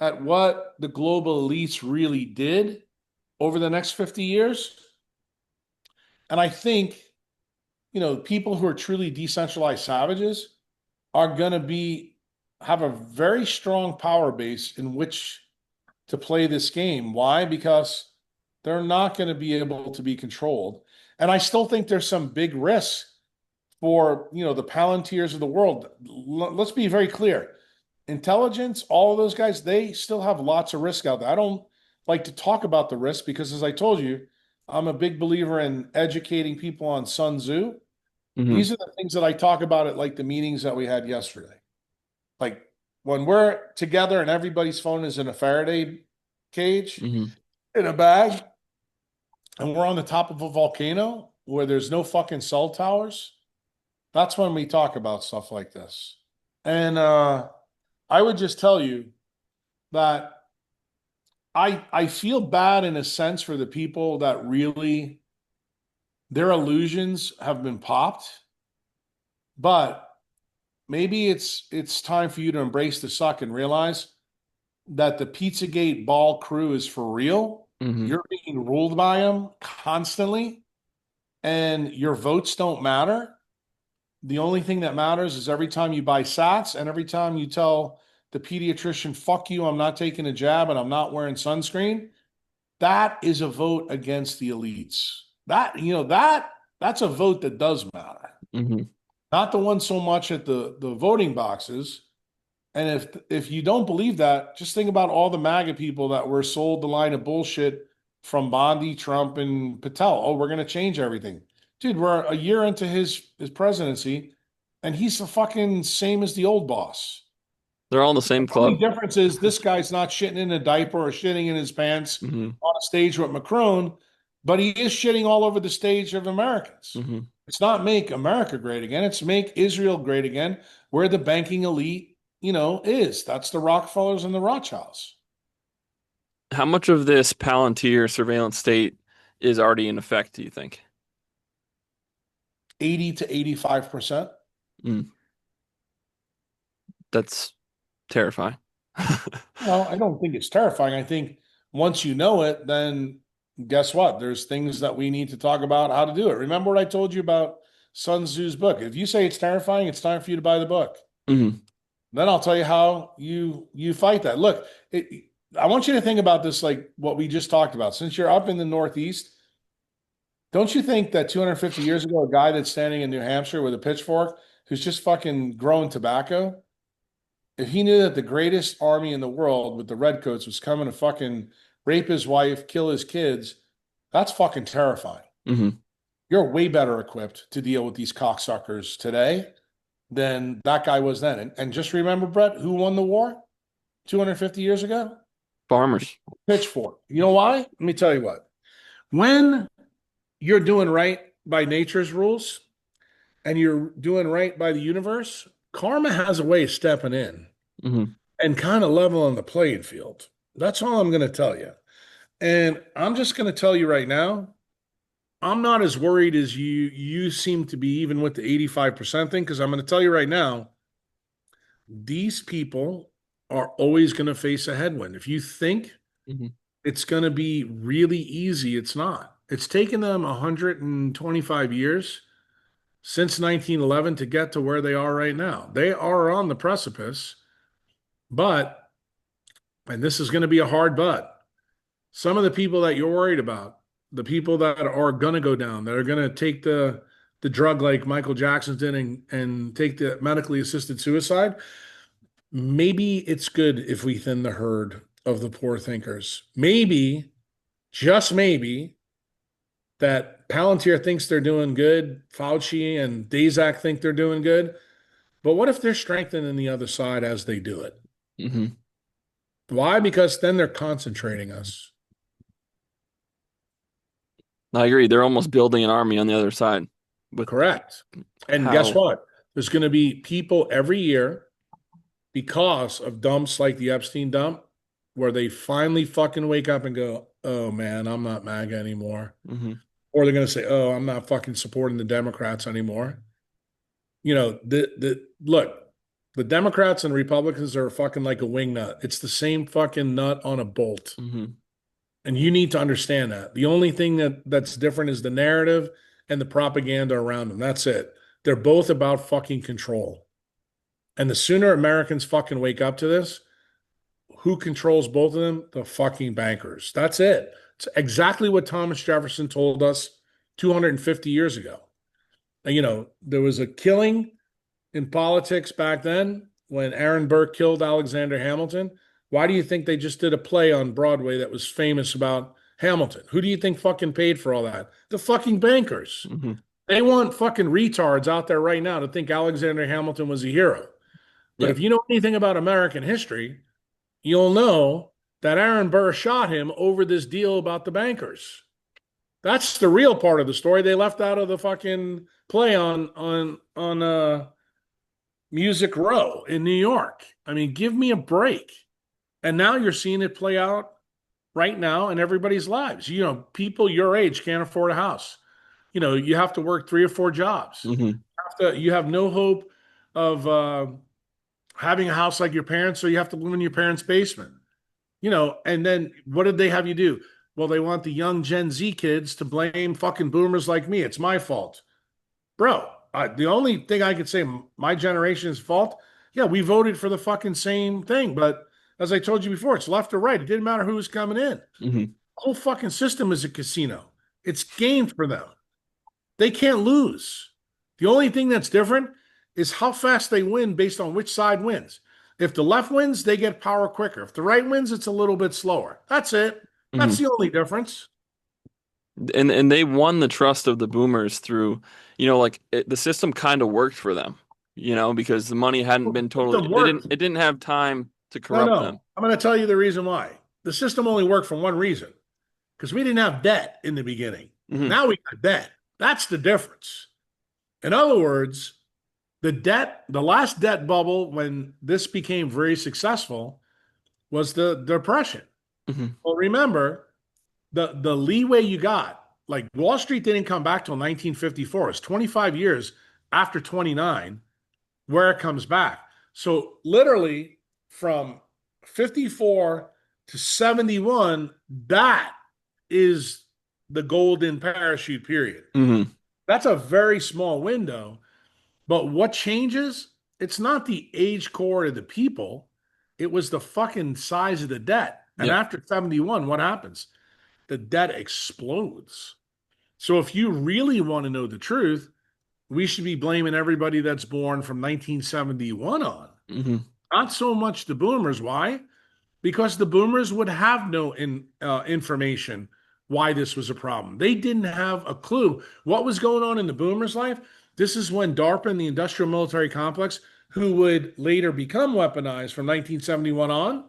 at what the global elites really did over the next 50 years. And I think, people who are truly decentralized savages are going to have a very strong power base in which to play this game. Why? Because they're not going to be able to be controlled. And I still think there's some big risks for, the Palantirs of the world. Let's be very clear. Intelligence, all of those guys, they still have lots of risk out there. I don't like to talk about the risk because, as I told you, I'm a big believer in educating people on Sun Tzu. Hmm. These are the things that I talk about at like the meetings that we had yesterday. Like when we're together and everybody's phone is in a Faraday cage Hmm. in a bag, and we're on the top of a volcano where there's no fucking cell towers, that's when we talk about stuff like this. And I would just tell you that I feel bad in a sense for the people that really their illusions have been popped, but maybe it's time for you to embrace the suck and realize that the Pizzagate ball crew is for real. Hmm. You're being ruled by them constantly, and your votes don't matter. The only thing that matters is every time you buy sats and every time you tell the pediatrician, fuck you, I'm not taking a jab and I'm not wearing sunscreen. That is a vote against the elites. That's a vote that does matter. Hmm. Not the one so much at the voting boxes. And if you don't believe that, just think about all the MAGA people that were sold the line of bullshit from Bondi, Trump, and Patel. Oh, we're going to change everything. Dude, we're a year into his presidency, and he's the fucking same as the old boss. They're all in the same The only club. difference is this guy's not shitting in a diaper or shitting in his pants Hmm. on a stage with Macron, but he is shitting all over the stage of Americans. Hmm. It's not make America great again. It's make Israel great again, where the banking elite, is. That's the Rockefellers and the Rothschilds. How much of this Palantir surveillance state is already in effect, do you think? 80 to 85%. Mm, that's terrifying. Well, I don't think it's terrifying. I think once you know it, then guess what? There's things that we need to talk about how to do it. Remember what I told you about Sun Tzu's book? If you say it's terrifying, it's time for you to buy the book. Hmm. Then I'll tell you how you fight that. Look, I want you to think about this like what we just talked about. Since you're up in the Northeast, don't you think that 250 years ago, a guy that's standing in New Hampshire with a pitchfork who's just fucking growing tobacco, if he knew that the greatest army in the world with the redcoats was coming to fucking rape his wife, kill his kids, that's fucking terrifying. Hmm. You're way better equipped to deal with these cocksuckers today than that guy was then. And just remember, Brett, who won the war 250 years ago? Farmers. Pitchfork. You know why? Let me tell you what. When you're doing right by nature's rules and you're doing right by the universe, karma has a way of stepping in Hmm. and kind of leveling the playing field. That's all I'm going to tell you. And I'm just going to tell you right now, I'm not as worried as you seem to be, even with the 85% thing, because I'm going to tell you right now, these people are always going to face a headwind. If you think Hmm. it's going to be really easy, it's not. It's taken them 125 years since 1911 to get to where they are right now. They are on the precipice, but, and this is going to be a hard but, some of the people that you're worried about, the people that are going to go down, that are going to take the drug like Michael Jackson did and take the medically assisted suicide, maybe it's good if we thin the herd of the poor thinkers. Maybe, just maybe, that Palantir thinks they're doing good, Fauci and Daszak think they're doing good. But what if they're strengthening the other side as they do it? Hmm. Why? Because then they're concentrating us. I agree. They're almost building an army on the other side with Correct. And guess how. what? There's going to be people every year because of dumps like the Epstein dump where they finally fucking wake up and go, oh man, I'm not MAGA anymore. Hmm. Or they're going to say, oh, I'm not fucking supporting the Democrats anymore. Look, the Democrats and Republicans are fucking like a wing nut. It's the same fucking nut on a bolt. Hmm. And you need to understand that. The only thing that's different is the narrative and the propaganda around them. That's it. They're both about fucking control. And the sooner Americans fucking wake up to this, who controls both of them? The fucking bankers. That's it. It's exactly what Thomas Jefferson told us 250 years ago. There was a killing in politics back then when Aaron Burr killed Alexander Hamilton. Why do you think they just did a play on Broadway that was famous about Hamilton? Who do you think fucking paid for all that? The fucking bankers. Hmm. They want fucking retards out there right now to think Alexander Hamilton was a hero. But Yeah. if you know anything about American history, you'll know that Aaron Burr shot him over this deal about the bankers. That's the real part of the story. They left out of the fucking play on Music Row in New York. I mean, give me a break. And now you're seeing it play out right now in everybody's lives. People your age can't afford a house. You have to work 3 or 4 jobs. Hmm. You have no hope of having a house like your parents, so you have to live in your parents' basement. And then what did they have you do? Well, they want the young Gen Z kids to blame fucking boomers like me. It's my fault. Bro, the only thing I could say my generation's fault, yeah, we voted for the fucking same thing. But as I told you before, it's left or right. It didn't matter who was coming in. Hmm. The whole fucking system is a casino. It's game for them. They can't lose. The only thing that's different is how fast they win based on which side wins. If the left wins, they get power quicker. If the right wins, it's a little bit slower. That's it. Hmm. That's the only difference. And they won the trust of the boomers through, like the system kind of worked for them, because the money hadn't been It totally, doesn't work. it didn't have time to No, corrupt them. no. I'm going to tell you the reason why. The system only worked for one reason, because we didn't have debt in the beginning. Hmm. Now we got debt. That's the difference. In other words, the last debt bubble when this became very successful was the Depression. Hmm. Well, remember the leeway you got. Like Wall Street didn't come back till 1954. It's 25 years after 29 where it comes back. So literally from 54 to 71, that is the golden parachute period. Hmm. That's a very small window. But what changes? It's not the age cohort of the people. It was the fucking size of the debt. And Yep. after 71, what happens? The debt explodes. So if you really want to know the truth, we should be blaming everybody that's born from 1971 on. Hmm. Not so much the boomers. Why? Because the boomers would have no information why this was a problem. They didn't have a clue what was going on in the boomers' life. This is when DARPA and the industrial military complex, who would later become weaponized from 1971 on,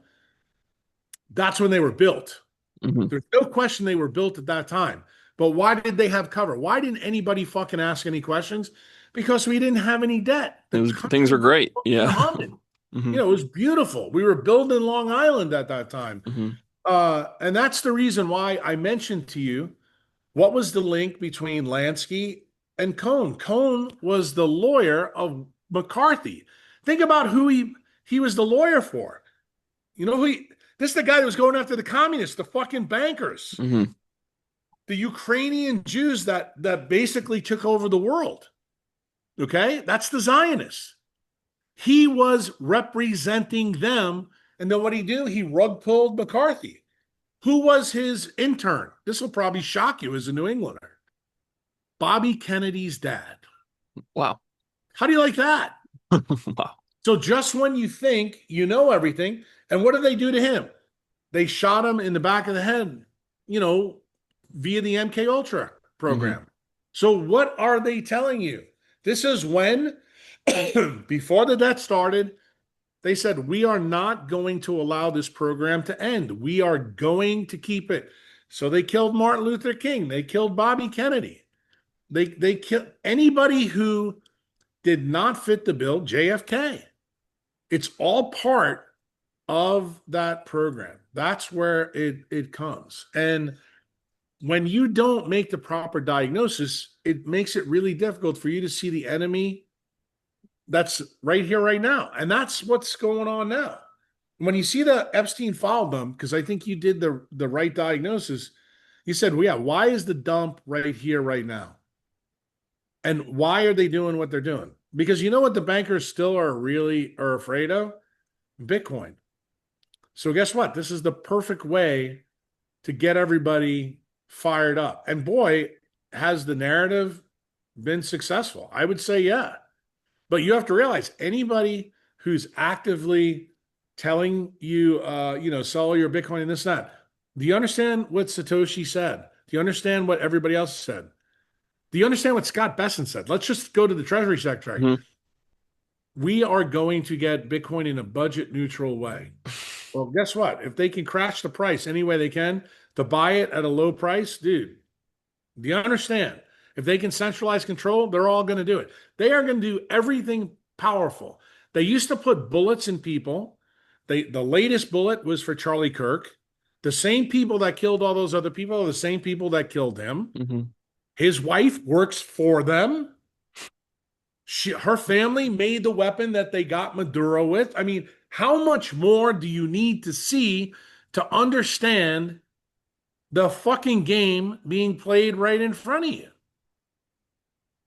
that's when they were built. Hmm. There's no question they were built at that time. But why did they have cover? Why didn't anybody fucking ask any questions? Because we didn't have any debt. The Things country were was great. fucking Yeah. humming. Hmm. It was beautiful. We were building Long Island at that time. Hmm. And that's the reason why I mentioned to you what was the link between Lansky and Cohn. Cohn was the lawyer of McCarthy. Think about who he was the lawyer for. You know who this is the guy that was going after the communists, the fucking bankers, Hmm. the Ukrainian Jews that basically took over the world. Okay? That's the Zionists. He was representing them. And then what did he do? He rug pulled McCarthy. Who was his intern? This will probably shock you as a New Englander. Bobby Kennedy's dad. Wow. How do you like that? Wow. So just when you think you know everything, and what did they do to him? They shot him in the back of the head, via the MK Ultra Hmm. program. So what are they telling you? This is when, before the debt started, they said, we are not going to allow this program to end. We are going to keep it. So they killed Martin Luther King. They killed Bobby Kennedy. They killed anybody who did not fit the bill, JFK. It's all part of that program. That's where it comes. And when you don't make the proper diagnosis, it makes it really difficult for you to see the enemy that's right here, right now. And that's what's going on now. When you see the Epstein file dump, because I think you did the right diagnosis, you said, well, yeah, why is the dump right here, right now? And why are they doing what they're doing? Because you know what the bankers still are afraid of? Bitcoin. So guess what? This is the perfect way to get everybody fired up. And boy, has the narrative been successful? I would say, yeah. But you have to realize anybody who's actively telling you, sell your Bitcoin and this and that. Do you understand what Satoshi said? Do you understand what everybody else said? Do you understand what Scott Besson said? Let's just go to the Treasury Secretary. Hmm. We are going to get Bitcoin in a budget neutral way. Well, guess what? If they can crash the price any way they can to buy it at a low price, dude, do you understand? If they can centralize control, they're all going to do it. They are going to do everything powerful. They used to put bullets in people. The latest bullet was for Charlie Kirk. The same people that killed all those other people are the same people that killed him. Hmm. His wife works for them. Her family made the weapon that they got Maduro with. I mean, how much more do you need to see to understand the fucking game being played right in front of you?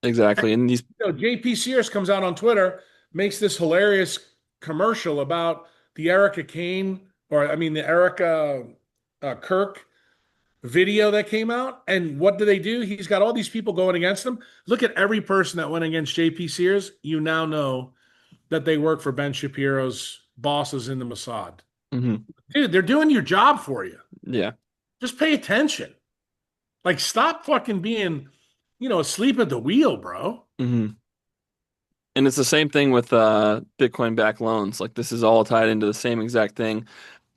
Exactly. And these, JP Sears comes out on Twitter, makes this hilarious commercial about the Erica Kane, or I mean the Erica Kirk video that came out. And what do they do? He's got all these people going against him. Look at every person that went against JP Sears. You now know that they work for Ben Shapiro's bosses in the Mossad. Hmm. Dude, they're doing your job for you. Yeah. Just pay attention. Like, stop fucking being, asleep at the wheel, bro. Hmm. And it's the same thing with Bitcoin backed loans. Like this is all tied into the same exact thing.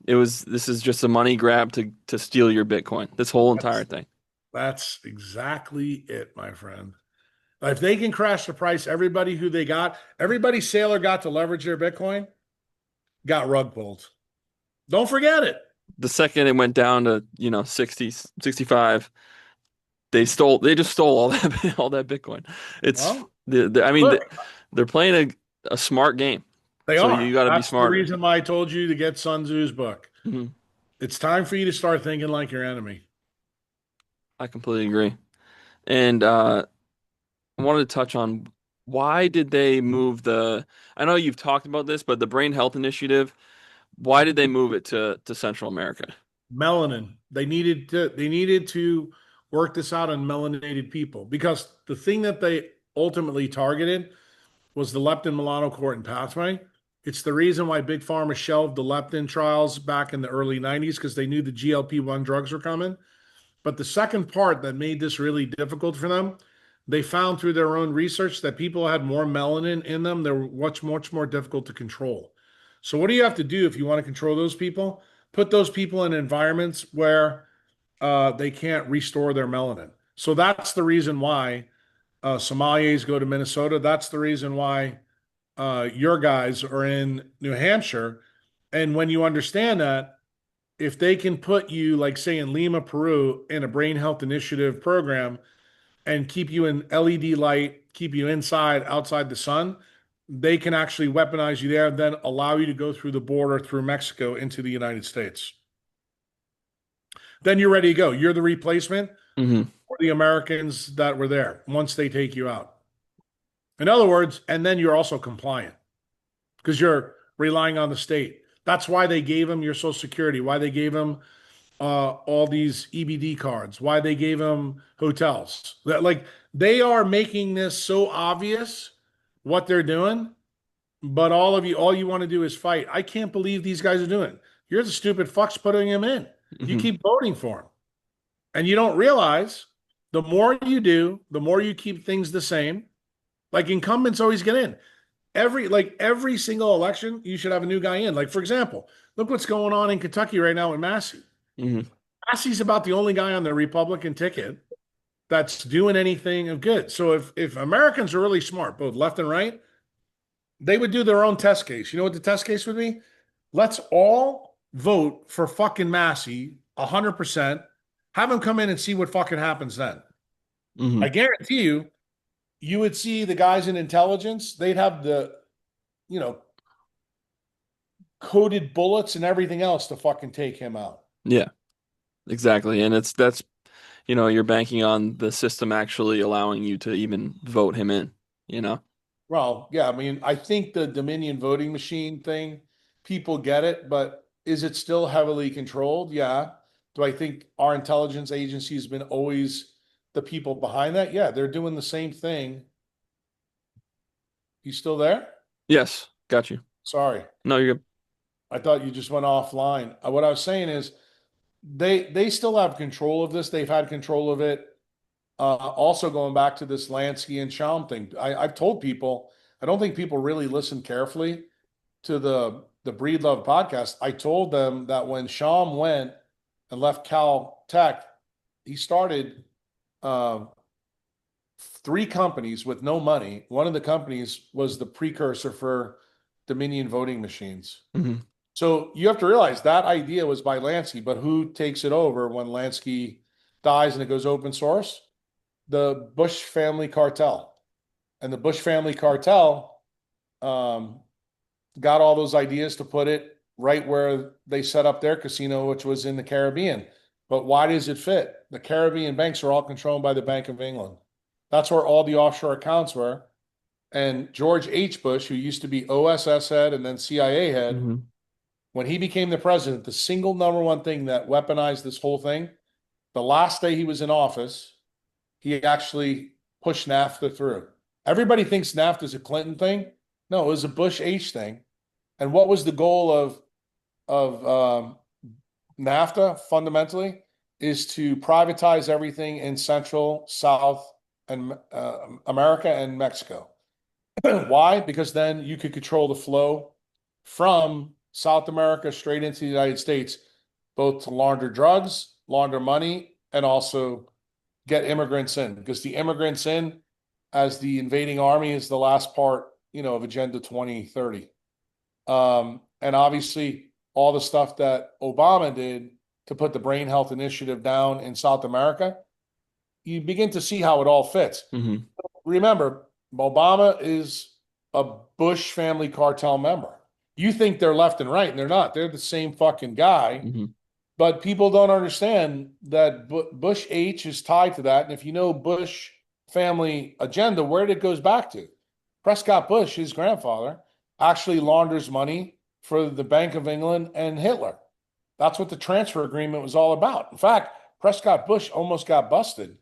This is just a money grab to steal your Bitcoin. This whole entire That's thing. that's exactly it, my friend. If they can crash the price, everybody sailor got to leverage their Bitcoin, got rug pulled. Don't forget it. The second it went down to, 60, 65, they just stole all that all that Bitcoin. It's Well, I mean look, they're playing a smart game. they So are. you got to be That's the smarter. reason why I told you to get Sun Tzu's book. Hmm. It's time for you to start thinking like your enemy. I completely agree. And I wanted to touch on why did they move I know you've talked about this, but the Brain Health Initiative, why did they move it to Central America? Melanin. They needed to work this out on melanated people because the thing that they ultimately targeted was the leptin melanocortin pathway. It's the reason why Big Pharma shelved the leptin trials back in the early 90s because they knew the GLP-1 drugs were coming. But the second part that made this really difficult for them, they found through their own research that people had more melanin in them. They were much, much more difficult to control. So, what do you have to do if you want to control those people? Put those people in environments where they can't restore their melanin. So, that's the reason why sommeliers go to Minnesota. That's the reason why your guys are in New Hampshire. And when you understand that, if they can put you, like say in Lima, Peru, in a brain health initiative program and keep you in LED light, keep you inside, outside the sun, they can actually weaponize you there, then allow you to go through the border through Mexico into the United States. Then you're ready to go. You're the replacement Hmm. for the Americans that were there once they take you out. In other words, and then you're also compliant because you're relying on the state. That's why they gave them your Social Security, why they gave them all these EBD cards, why they gave them hotels. Like they are making this so obvious what they're doing, but all you want to do is fight. I can't believe these guys are doing it. You're the stupid fucks putting them in. You Hmm. keep voting for them. And you don't realize the more you do, the more you keep things the same. Like incumbents always get in. Every single election, you should have a new guy in. Like, for example, look what's going on in Kentucky right now with Massey. Hmm. Massey's about the only guy on the Republican ticket that's doing anything of good. So if Americans are really smart, both left and right, they would do their own test case. You know what the test case would be? Let's all vote for fucking Massey 100%. Have him come in and see what fucking happens then. Hmm. I guarantee you would see the guys in intelligence, they'd have the, you know, coded bullets and everything else to fucking take him out. Yeah, exactly. And that's, you're banking on the system actually allowing you to even vote him in, you know? Well, yeah, I mean, I think the Dominion voting machine thing, people get it, but is it still heavily controlled? Yeah. Do I think our intelligence agency has been always the people behind that? Yeah, they're doing the same thing. You still there? Yes, got you. Sorry. No, you're good. I thought you just went offline. What I was saying is they still have control of this. They've had control of it. Also going back to this Lansky and Schaum thing, I've told people, I don't think people really listen carefully to the Breed Love podcast. I told them that when Schaum went and left Cal Tech, he started uh, three companies with no money. One of the companies was the precursor for Dominion voting machines. Hmm. So you have to realize that idea was by Lansky, but who takes it over when Lansky dies and it goes open source? The Bush family cartel. And the Bush family cartel um, got all those ideas to put it right where they set up their casino, which was in the Caribbean. But why does it fit? The Caribbean banks are all controlled by the Bank of England. That's where all the offshore accounts were. And George H. Bush, who used to be OSS head and then CIA head, Hmm. when he became the president, the single number one thing that weaponized this whole thing the last day he was in office, he actually pushed NAFTA through. Everybody thinks NAFTA is a Clinton thing. No, it was a Bush H thing. And what was the goal of NAFTA fundamentally is to privatize everything in Central, South, and America and Mexico. Why? Because then you could control the flow from South America straight into the United States, both to launder drugs, launder money, and also get immigrants in. Because the immigrants in as the invading army is the last part, of Agenda 2030. And obviously, all the stuff that Obama did to put the brain health initiative down in South America, you begin to see how it all fits. Mm-hmm. Remember, Obama is a Bush family cartel member. You think they're left and right, and they're not. They're the same fucking guy. Mm-hmm. But people don't understand that Bush H is tied to that. And if you know Bush family agenda, where it goes back to, Prescott Bush, his grandfather, actually launders money for the Bank of England and Hitler. That's what the transfer agreement was all about. In fact, Prescott Bush almost got busted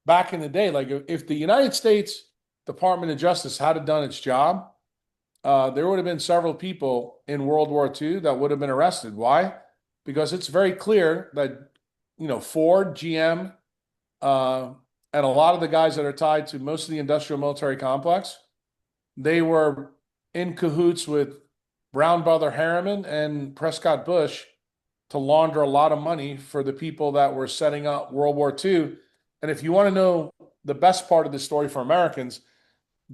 back in the day. Like if the United States Department of Justice had done its job, there would have been several people in World War II that would have been arrested. Why? Because it's very clear that, Ford, GM, and a lot of the guys that are tied to most of the industrial military complex, they were in cahoots with Brown Brother Harriman and Prescott Bush to launder a lot of money for the people that were setting up World War II. And if you want to know the best part of the story for Americans,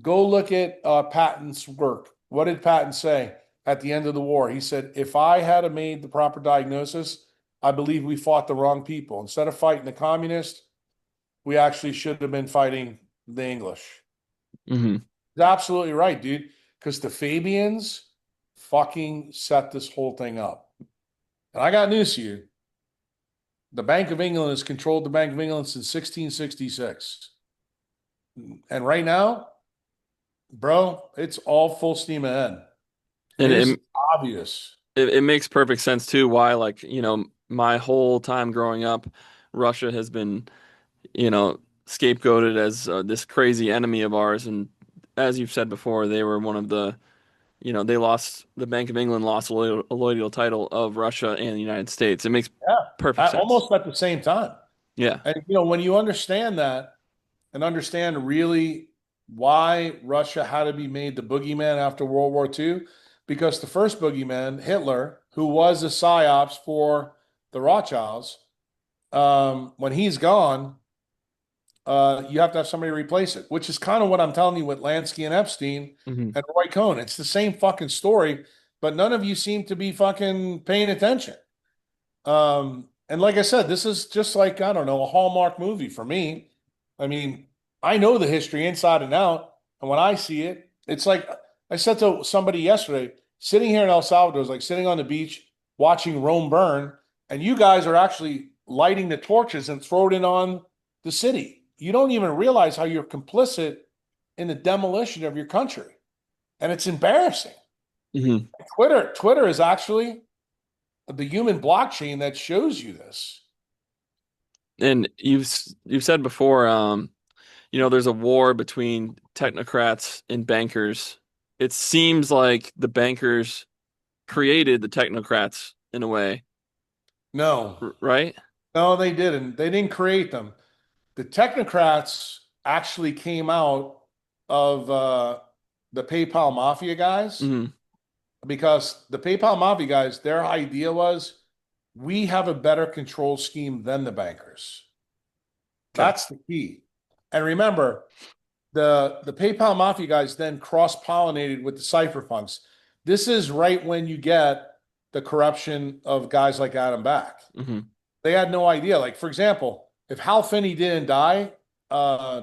go look at Patton's work. What did Patton say at the end of the war? He said, if I had made the proper diagnosis, I believe we fought the wrong people. Instead of fighting the communists, we actually should have been fighting the English. Mm-hmm. He's absolutely right, dude. Because the Fabians fucking set this whole thing up. And I got news for you. The Bank of England has controlled the Bank of England since 1666. And right now, bro, it's all full steam ahead. And It's obvious. it makes perfect sense too why, like, my whole time growing up, Russia has been, scapegoated as this crazy enemy of ours. And as you've said before, they were one of the, the Bank of England lost a loyal title of Russia and the United States. It makes Yeah, perfect sense. almost at the same time. Yeah. And, when you understand that and understand really why Russia had to be made the boogeyman after World War II, because the first boogeyman, Hitler, who was a psyops for the Rothschilds, when he's gone, you have to have somebody replace it, which is kind of what I'm telling you with Lansky and Epstein Mm-hmm. and Roy Cohn. It's the same fucking story, but none of you seem to be fucking paying attention. And like I said, this is just like, I don't know, a Hallmark movie for me. I mean, I know the history inside and out. And when I see it, it's like I said to somebody yesterday, sitting here in El Salvador is like sitting on the beach watching Rome burn. And you guys are actually lighting the torches and throwing it on the city. You don't even realize how you're complicit in the demolition of your country. And it's embarrassing. Mm-hmm. Twitter is actually the human blockchain that shows you this. And you've said before, there's a war between technocrats and bankers. It seems like the bankers created the technocrats in a way, No, right? no, they didn't. They didn't create them. The technocrats actually came out of the PayPal Mafia guys, Mm-hmm. because the PayPal Mafia guys, their idea was we have a better control scheme than the bankers. Okay. That's the key. And remember, the PayPal Mafia guys then cross-pollinated with the cypherpunks. This is right when you get the corruption of guys like Adam Back. Mm-hmm. They had no idea. Like, for example, if Hal Finney didn't die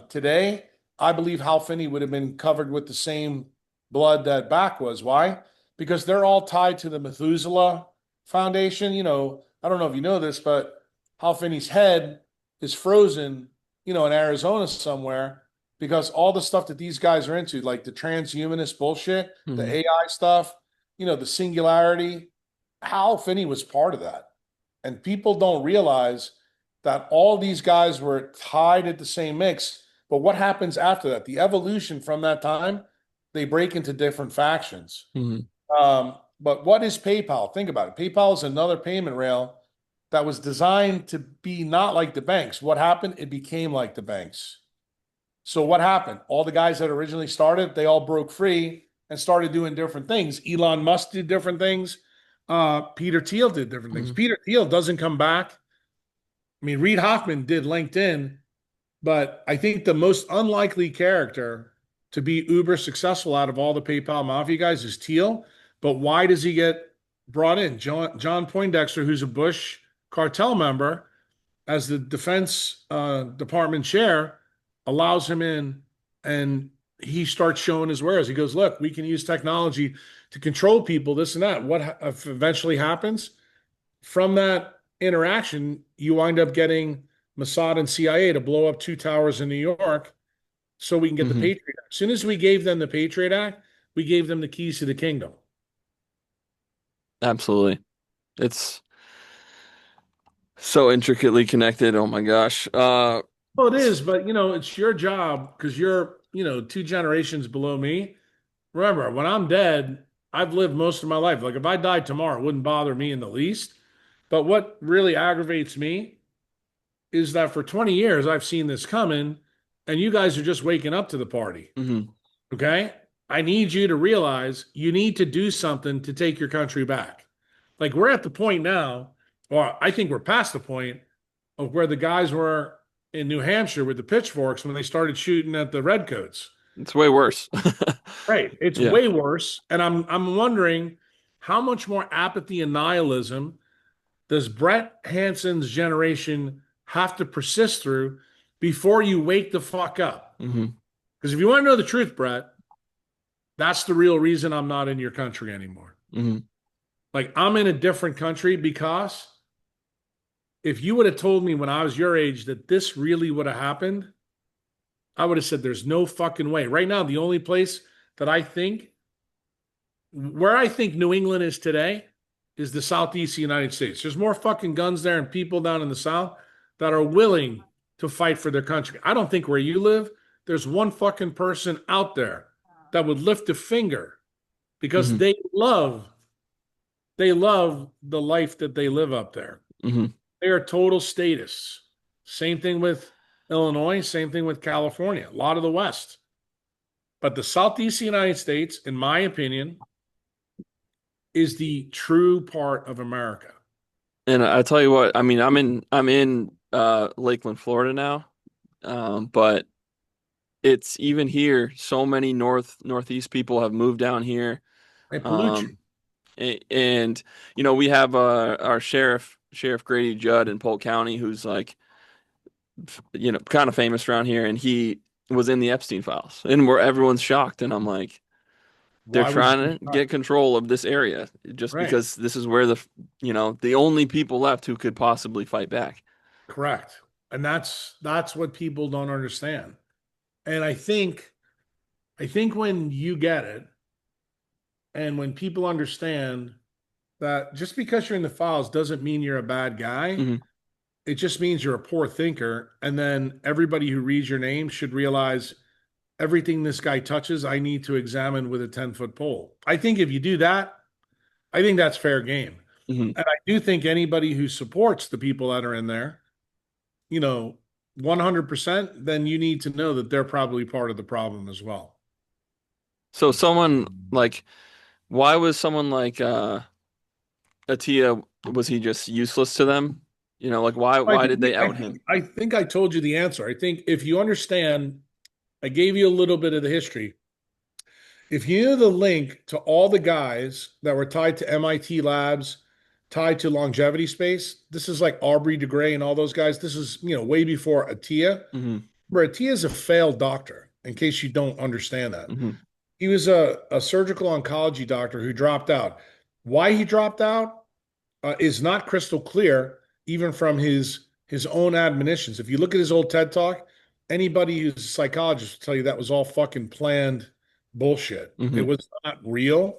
today, I believe Hal Finney would have been covered with the same blood that Back was. Why? Because they're all tied to the Methuselah Foundation. I don't know if you know this, but Hal Finney's head is frozen, in Arizona somewhere, because all the stuff that these guys are into, like the transhumanist bullshit, Mm-hmm. the AI stuff, the singularity, Hal Finney was part of that. And people don't realize that all these guys were tied at the same mix. But what happens after that? The evolution from that time, they break into different factions. Hmm. But what is PayPal? Think about it. PayPal is another payment rail that was designed to be not like the banks. What happened? It became like the banks. So what happened? All the guys that originally started, they all broke free and started doing different things. Elon Musk did different things. Peter Thiel did different things. Hmm. Peter Thiel doesn't come back. I mean, Reid Hoffman did LinkedIn, but I think the most unlikely character to be uber successful out of all the PayPal mafia guys is Thiel. But why does he get brought in? John Poindexter, who's a Bush cartel member, as the Defense Department chair, allows him in, and he starts showing his wares. He goes, "Look, we can use technology to control people, this and that." What eventually happens from that interaction? You wind up getting Mossad and CIA to blow up two towers in New York so we can get the Hmm. Patriot Act. As soon as we gave them the Patriot Act, we gave them the keys to the kingdom. Absolutely. It's so intricately connected. Oh my gosh. Well, it is, but it's your job because you're, two generations below me. Remember, when I'm dead, I've lived most of my life. Like if I died tomorrow, it wouldn't bother me in the least. But what really aggravates me is that for 20 years, I've seen this coming, and you guys are just waking up to the party. mhm, Okay. I need you to realize you need to do something to take your country back. Like we're at the point now, or I think we're past the point of where the guys were in New Hampshire with the pitchforks when they started shooting at the redcoats. it's way worse. Right. It's Yeah. way worse. And I'm wondering how much more apathy and nihilism does Brett Hanson's generation have to persist through before you wake the fuck up? Hmm. Because if you want to know the truth, Brett, that's the real reason I'm not in your country anymore. Hmm. Like I'm in a different country because if you would have told me when I was your age that this really would have happened, I would have said there's no fucking way. Right now, the only place that I think where I think New England is today is the Southeast United States. There's more fucking guns there and people down in the South that are willing to fight for their country. I don't think where you live, there's one fucking person out there that would lift a finger because Hmm. they love the life that they live up there. Hmm. They are total statists. Same thing with Illinois, same thing with California, a lot of the West. But the Southeast United States, in my opinion, is the true part of America. And I tell you what, I mean, I'm in Lakeland, Florida now. But it's even here, so many northeast people have moved down here. They pollute Um, you. and we have our Sheriff Grady Judd in Polk County, who's like kind of famous around here, and he was in the Epstein files, and where everyone's shocked, and I'm like, they're Why would you be trying to get shocked? control of this area just Right. because this is where the only people left who could possibly fight back. Correct. And that's what people don't understand. And I think when you get it and when people understand that just because you're in the files doesn't mean you're a bad guy. Hmm. It just means you're a poor thinker. And then everybody who reads your name should realize everything this guy touches, I need to examine with a 10-foot pole. I think if you do that, I think that's fair game. Hmm. And I do think anybody who supports the people that are in there, you know, 100%, then you need to know that they're probably part of the problem as well. So someone like, why was someone like Atia, was he just useless to them? Like why I why think, did they I out think, him? I think I told you the answer. I think if you understand, I gave you a little bit of the history. If you knew the link to all the guys that were tied to MIT labs, tied to longevity space, this is like Aubrey de Grey and all those guys. This is, way before Atia. Hmm. Where Atia is a failed doctor, in case you don't understand that. Hmm. He was a surgical oncology doctor who dropped out. Why he dropped out is not crystal clear, even from his own admonitions. If you look at his old TED talk, anybody who's a psychologist will tell you that was all fucking planned bullshit. It Hmm. was not real.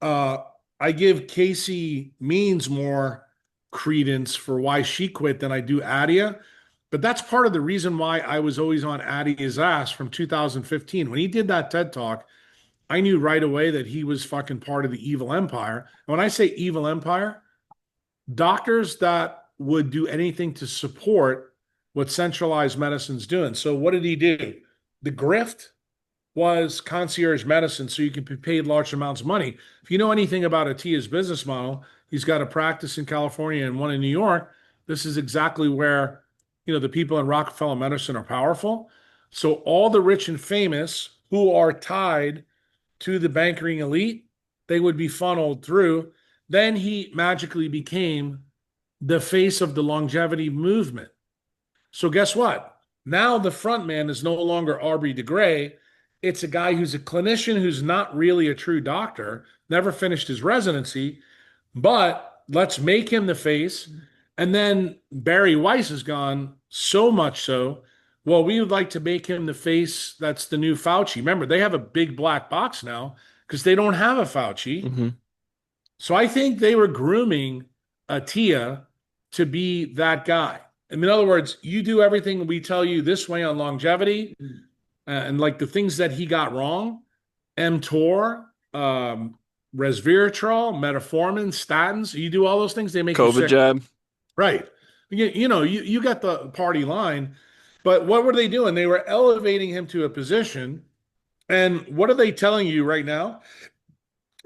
Uh, I give Casey Means more credence for why she quit than I do Adia. But that's part of the reason why I was always on Adia's ass from 2015. When he did that TED talk, I knew right away that he was fucking part of the evil empire. And when I say evil empire, doctors that would do anything to support what centralized medicine's doing. So what did he do? The grift was concierge medicine, so you can be paid large amounts of money. If you know anything about Atia's business model, he's got a practice in California and one in New York. This is exactly where, the people in Rockefeller medicine are powerful. So all the rich and famous who are tied to the bankering elite, they would be funneled through. Then he magically became the face of the longevity movement. So guess what? Now the front man is no longer Aubrey de Grey. It's a guy who's a clinician who's not really a true doctor, never finished his residency, but let's make him the face. And then Barry Weiss has gone so much so, well, we would like to make him the face that's the new Fauci. Remember, they have a big black box now because they don't have a Fauci. Mm-hmm. So I think they were grooming Atia to be that guy. In other words, you do everything we tell you this way on longevity, and like the things that he got wrong, mTOR, resveratrol, metformin, statins, you do all those things, they make you COVID sick. jab. Right. You got the party line, but what were they doing? They were elevating him to a position. And what are they telling you right now?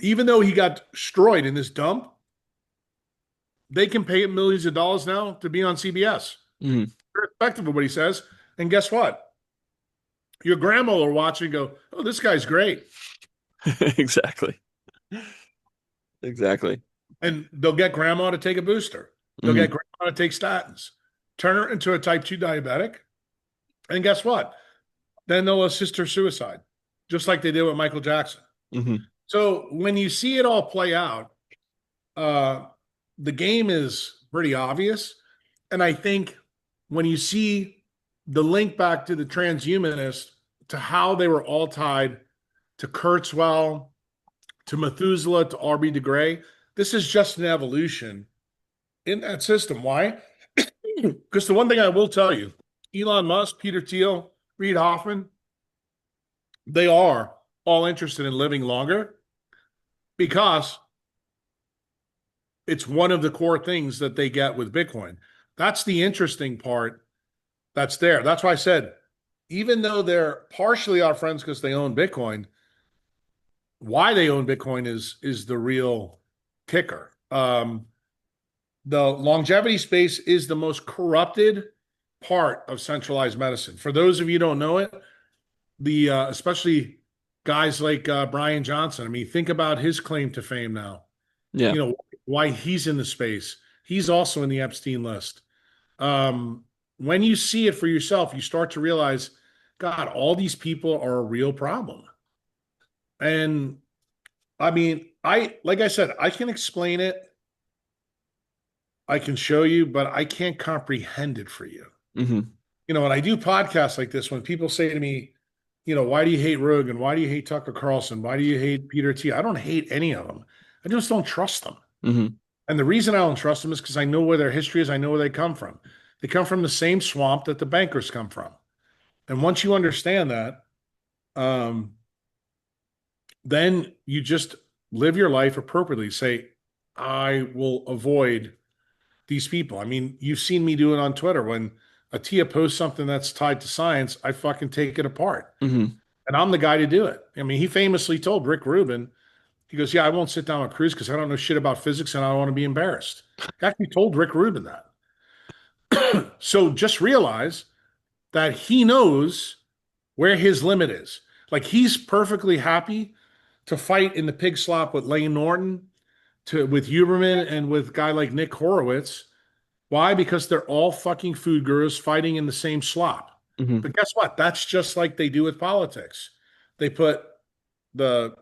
Even though he got destroyed in this dump, they can pay him millions of dollars now to be on CBS. Mm-hmm. Irrespective of what he says. And guess what? Your grandma will watch and go, oh, this guy's great. Exactly. Exactly. And they'll get grandma to take a booster. They'll get grandma to take statins, turn her into a type 2 diabetic. And guess what? Then they'll assist her suicide, just like they did with Michael Jackson. Mm-hmm. So when you see it all play out, the game is pretty obvious. And I think when you see the link back to the transhumanists, to how they were all tied to Kurzweil, to Methuselah, to Aubrey de Grey, this is just an evolution in that system. Why? Because the one thing I will tell you, Elon Musk, Peter Thiel, Reid Hoffman, they are all interested in living longer because it's one of the core things that they get with Bitcoin. That's the interesting part that's there. That's why I said, even though they're partially our friends because they own Bitcoin, why they own Bitcoin is the real kicker. The longevity space is the most corrupted part of centralized medicine. For those of you who don't know it, especially guys like Brian Johnson. I mean, think about his claim to fame now. Yeah. Why he's in the space. He's also in the Epstein list. When you see it for yourself, you start to realize, God, all these people are a real problem. And I mean, like I said, I can explain it. I can show you, but I can't comprehend it for you. Mm-hmm. When I do podcasts like this, when people say to me, why do you hate Rogan? Why do you hate Tucker Carlson? Why do you hate Peter T? I don't hate any of them. I just don't trust them. Mm-hmm. And the reason I don't trust them is because I know where their history is. I know where they come from. They come from the same swamp that the bankers come from. And once you understand that, then you just live your life appropriately. Say, I will avoid these people. I mean, you've seen me do it on Twitter. When Atia posts something that's tied to science, I fucking take it apart. Mm-hmm. And I'm the guy to do it. I mean, he famously told Rick Rubin, he goes, yeah, I won't sit down with Kruse because I don't know shit about physics and I don't want to be embarrassed. He actually told Rick Rubin that. So just realize that he knows where his limit is. Like, he's perfectly happy to fight in the pig slop with Lane Norton, with Huberman, and with a guy like Nick Horowitz. Why? Because they're all fucking food gurus fighting in the same slop. Mm-hmm. But guess what? That's just like they do with politics. They put the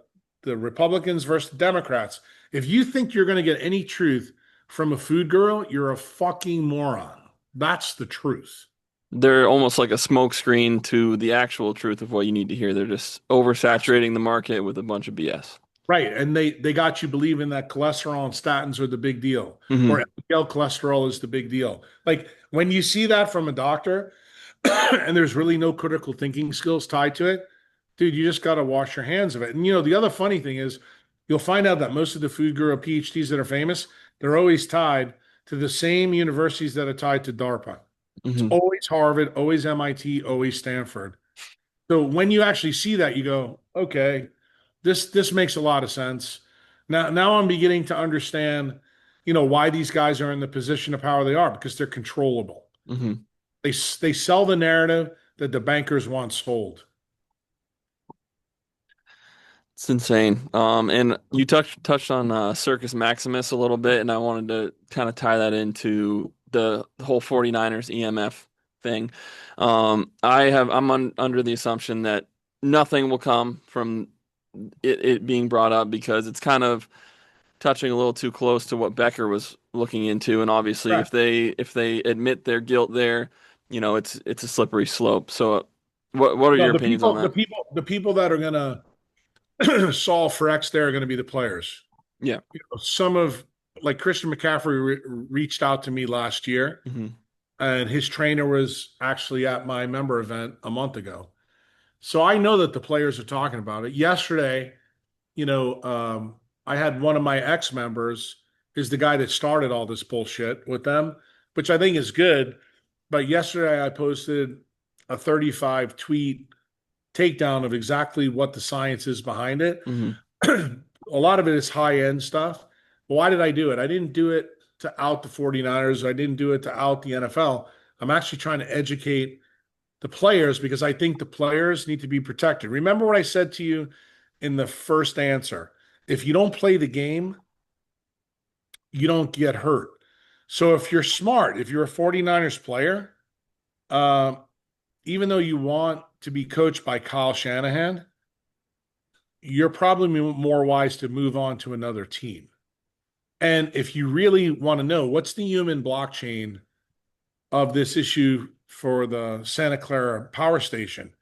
Republicans versus the Democrats. If you think you're going to get any truth from a food guru, you're a fucking moron. That's the truth. They're almost like a smokescreen to the actual truth of what you need to hear. They're just oversaturating the market with a bunch of BS. Right. And they got you believing that cholesterol and statins are the big deal, or Hmm. LDL cholesterol is the big deal. Like when you see that from a doctor and there's really no critical thinking skills tied to it, dude, you just got to wash your hands of it. And the other funny thing is you'll find out that most of the food guru PhDs that are famous, they're always tied to the same universities that are tied to DARPA. It's Hmm. always Harvard, always MIT, always Stanford. So when you actually see that, you go, okay, this makes a lot of sense. Now I'm beginning to understand, why these guys are in the position of power they are, because they're controllable. Hmm. They sell the narrative that the bankers want sold. It's insane. And you touched on Circus Maximus a little bit, and I wanted to kind of tie that into the whole 49ers EMF thing. Under the assumption that nothing will come from it being brought up because it's kind of touching a little too close to what Becker was looking into, and obviously Correct. if they admit their guilt there, it's a slippery slope. So, what are No, your the opinions on people, the that? people, the people that are gonna solve for X there are gonna be the players. Yeah. Some of like Christian McCaffrey reached out to me last year, Hmm. and his trainer was actually at my member event a month ago. So I know that the players are talking about it. Yesterday, you know, um, I had one of my ex members is the guy that started all this bullshit with them, which I think is good. But yesterday I posted a 35 tweet takedown of exactly what the science is behind it. Hmm. A lot of it is high end stuff. Why did I do it? I didn't do it to out the 49ers. I didn't do it to out the NFL. I'm actually trying to educate the players because I think the players need to be protected. Remember what I said to you in the first answer. If you don't play the game, you don't get hurt. So if you're smart, if you're a 49ers player, uh, even though you want to be coached by Kyle Shanahan, you're probably more wise to move on to another team. And if you really want to know what's the human blockchain of this issue for the Santa Clara power station,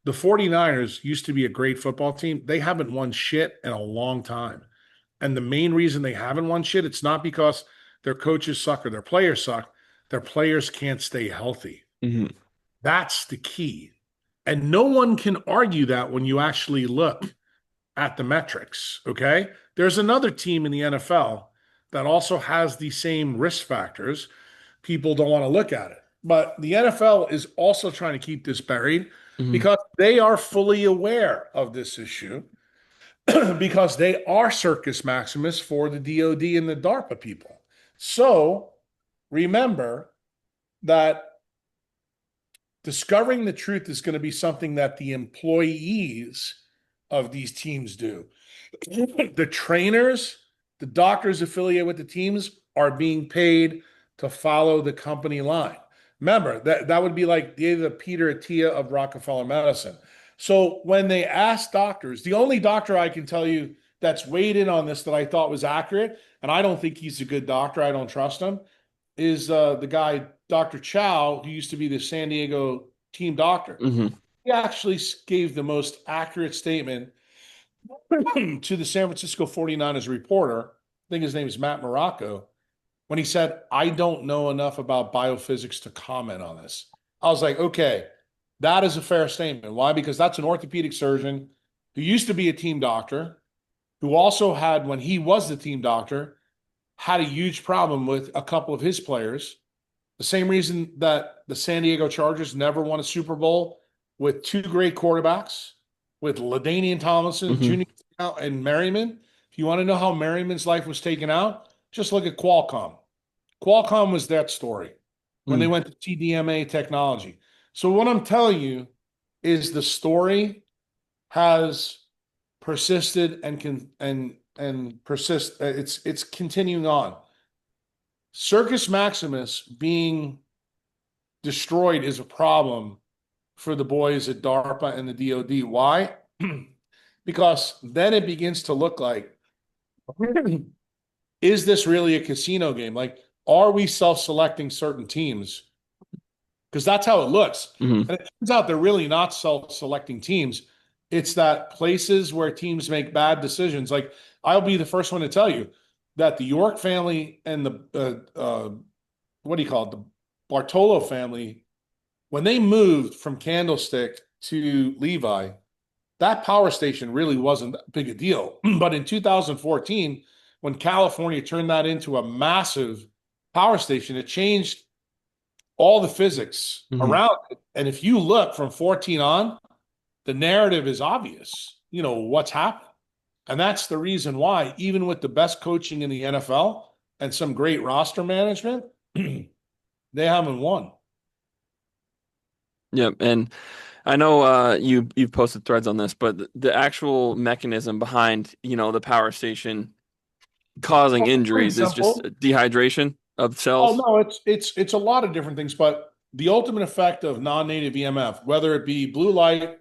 the 49ers used to be a great football team. They haven't won shit in a long time. And the main reason they haven't won shit, it's not because their coaches suck or their players suck. Their players can't stay healthy. Hmm. That's the key. And no one can argue that when you actually look at the metrics. Okay. There's another team in the NFL that also has the same risk factors. People don't want to look at it. But the NFL is also trying to keep this buried Hmm. because they are fully aware of this issue because they are Circus Maximus for the DoD and the DARPA people. So remember that discovering the truth is going to be something that the employees of these teams do. The trainers, the doctors affiliated with the teams are being paid to follow the company line. Remember, that would be like the Peter Attia of Rockefeller Medicine. So when they asked doctors, the only doctor I can tell you that's weighed in on this that I thought was accurate, and I don't think he's a good doctor, I don't trust him, is the guy, Dr. Chow, who used to be the San Diego team doctor. Hmm. He actually gave the most accurate statement to the San Francisco 49ers reporter. I think his name is Matt Morocco, when he said, I don't know enough about biophysics to comment on this. I was like, okay, that is a fair statement. Why? Because that's an orthopedic surgeon who used to be a team doctor, who also had, when he was the team doctor, had a huge problem with a couple of his players. The same reason that the San Diego Chargers never won a Super Bowl with two great quarterbacks, with LaDainian Tomlinson, Hmm. Junior and Merriman. If you want to know how Merriman's life was taken out, just look at Qualcomm. Qualcomm was that story when they Hmm. went to TDMA technology. So what I'm telling you is the story has persisted and can and persist. It's continuing on. Circus Maximus being destroyed is a problem for the boys at DARPA and the DoD. Why? Because then it begins to look like, is this really a casino game? Like, are we self-selecting certain teams? Because that's how it looks. Hmm. And it turns out they're really not self-selecting teams. It's that places where teams make bad decisions. Like I'll be the first one to tell you that the York family and the what do you call it, the Bartolo family, when they moved from Candlestick to Levi, that power station really wasn't that big a deal. But in 2014, when California turned that into a massive power station, it changed all the physics Hmm. around it. And if you look from 14 on, the narrative is obvious, what's happened. And that's the reason why, even with the best coaching in the NFL and some great roster management, they haven't won. Yep. And I know you've posted threads on this, but the actual mechanism behind, the power station causing Well, pretty injuries is just simple. dehydration of Oh cells. no, it's a lot of different things, but the ultimate effect of non-native EMF, whether it be blue light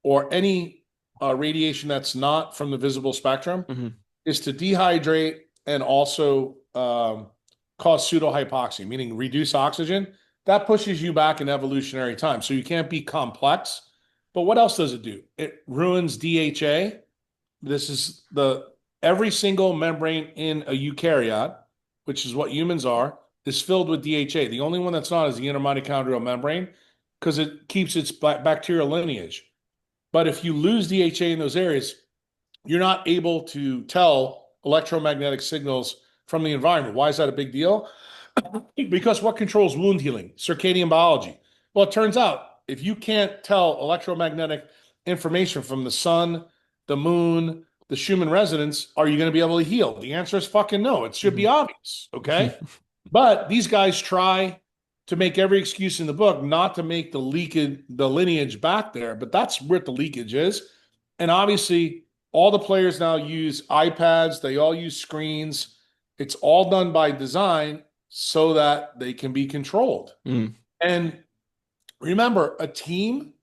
or any radiation that's not from the visible spectrum, Hmm. is to dehydrate and also cause pseudohypoxia, meaning reduce oxygen. That pushes you back in evolutionary time. So you can't be complex. But what else does it do? It ruins DHA. This is the every single membrane in a eukaryote, which is what humans are, is filled with DHA. The only one that's not is the intermitochondrial membrane because it keeps its bacterial lineage. But if you lose DHA in those areas, you're not able to tell electromagnetic signals from the environment. Why is that a big deal? Because what controls wound healing? Circadian biology. Well, it turns out if you can't tell electromagnetic information from the sun, the moon, the Schumann resonance, are you going to be able to heal? The answer is fucking no. It should be Hmm. obvious. Okay. But these guys try to make every excuse in the book not to make the lineage back there. But that's where the leakage is. And obviously, all the players now use iPads, they all use screens. It's all done by design so that they can be controlled. Mm. And remember, a team,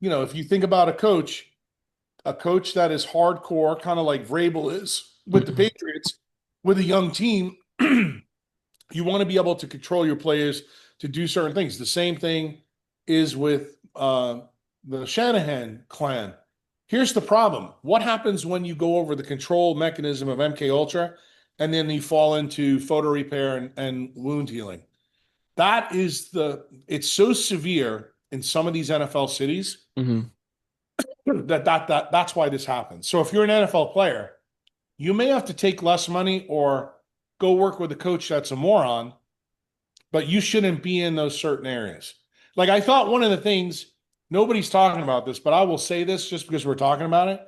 if you think about a coach that is hardcore, kind of like Vrabel is with the Hmm. Patriots, with a young team, you want to be able to control your players to do certain things. The same thing is with the Shanahan clan. Here's the problem. What happens when you go over the control mechanism of MK Ultra and then you fall into photo repair and wound healing? It's so severe in some of these NFL cities Hmm. that's why this happens. So if you're an NFL player, you may have to take less money or go work with a coach that's a moron, but you shouldn't be in those certain areas. Like I thought one of the things, nobody's talking about this, but I will say this just because we're talking about it,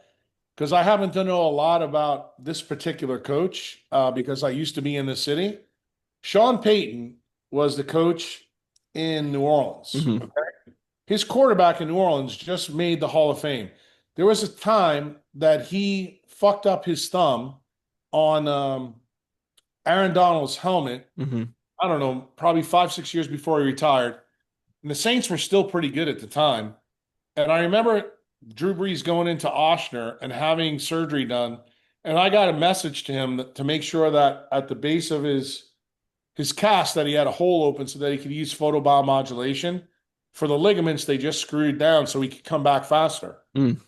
because I happen to know a lot about this particular coach because I used to be in the city. Sean Payton was the coach in New Orleans. Hmm. Okay? His quarterback in New Orleans just made the Hall of Fame. There was a time that he fucked up his thumb on Aaron Donald's helmet. Hmm. I don't know, probably 5, 6 years before he retired. And the Saints were still pretty good at the time. And I remember Drew Brees going into Oshner and having surgery done. And I got a message to him to make sure that at the base of his cast that he had a hole open so that he could use photobiomodulation. For the ligaments, they just screwed down so he could come back faster. Mm.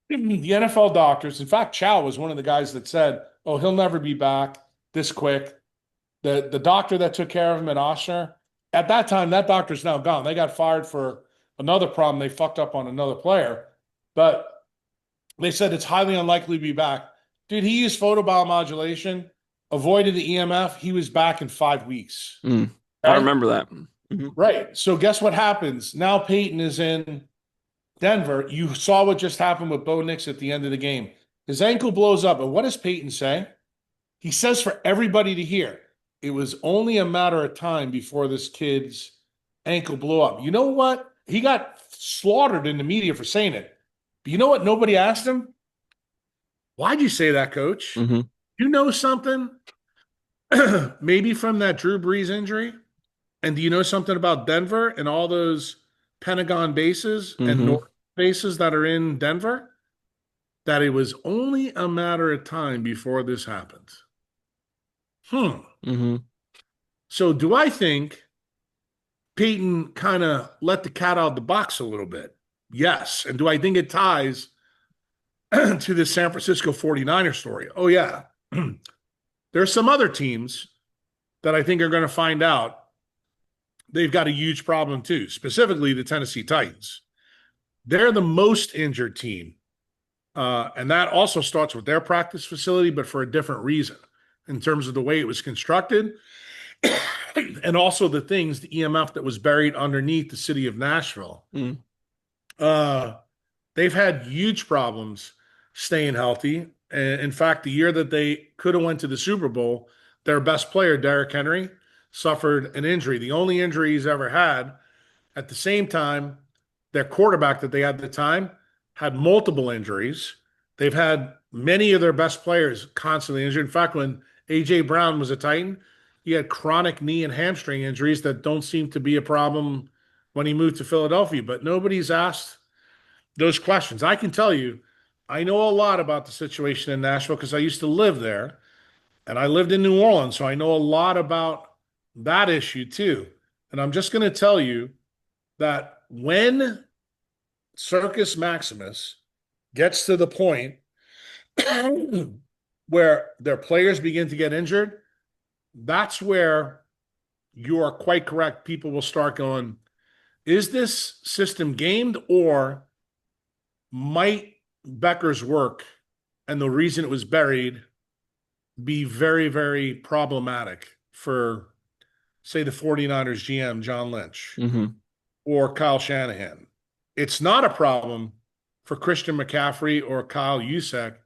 The NFL doctors, in fact, Chow was one of the guys that said, "Oh, he'll never be back this quick." The doctor that took care of him at Oshner, at that time, that doctor's now gone. They got fired for another problem. They fucked up on another player, but they said it's highly unlikely to be back. Dude, he used photobiomodulation, avoided the EMF. He was back in 5 weeks. Mm. I Okay. remember that. Hmm. Right. So guess what happens? Now Peyton is in Denver. You saw what just happened with Bo Nix at the end of the game. His ankle blows up. And what does Peyton say? He says for everybody to hear, it was only a matter of time before this kid's ankle blew up. You know what? He got slaughtered in the media for saying it. But you know what? Nobody asked him. Why'd you say that, coach? Hmm. You know something? Maybe from that Drew Brees injury? And do you know something about Denver and all those Pentagon bases and Hmm. North bases that are in Denver? That it was only a matter of time before this happened. Hmm. Hmm. So do I think Peyton kind of let the cat out of the box a little bit? Yes. And do I think it ties to the San Francisco 49er story? Oh, yeah. There's some other teams that I think are going to find out they've got a huge problem too, specifically the Tennessee Titans. They're the most injured team. And that also starts with their practice facility, but for a different reason in terms of the way it was constructed and also the things, the EMF that was buried underneath the city of Nashville. Mm. They've had huge problems staying healthy. And in fact, the year that they could have went to the Super Bowl, their best player, Derrick Henry, suffered an injury, the only injury he's ever had. At the same time, their quarterback that they had at the time had multiple injuries. They've had many of their best players constantly injured. In fact, when A.J. Brown was a Titan, he had chronic knee and hamstring injuries that don't seem to be a problem when he moved to Philadelphia. But nobody's asked those questions. I can tell you, I know a lot about the situation in Nashville because I used to live there and I lived in New Orleans. So I know a lot about that issue too. And I'm just going to tell you that when Circus Maximus gets to the point where their players begin to get injured, that's where you are quite correct. People will start going, is this system gamed, or might Becker's work and the reason it was buried be very, very problematic for, say, the 49ers GM, John Lynch, Mm-hmm. or Kyle Shanahan? It's not a problem for Christian McCaffrey or Kyle Juszczyk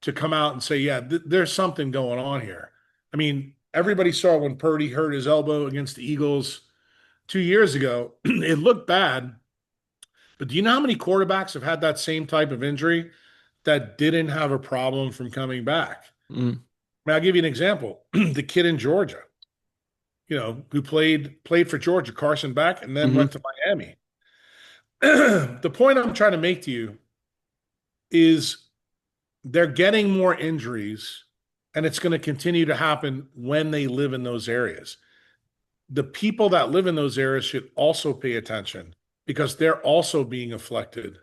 to come out and say, yeah, there's something going on here. I mean, everybody saw when Purdy hurt his elbow against the Eagles 2 years ago. It looked bad. But do you know how many quarterbacks have had that same type of injury that didn't have a problem from coming back? Mm. I mean, I'll give you an example. The kid in Georgia, who played for Georgia, Carson Beck, and then went to Miami. The point I'm trying to make to you is they're getting more injuries, and it's going to continue to happen when they live in those areas. The people that live in those areas should also pay attention because they're also being afflicted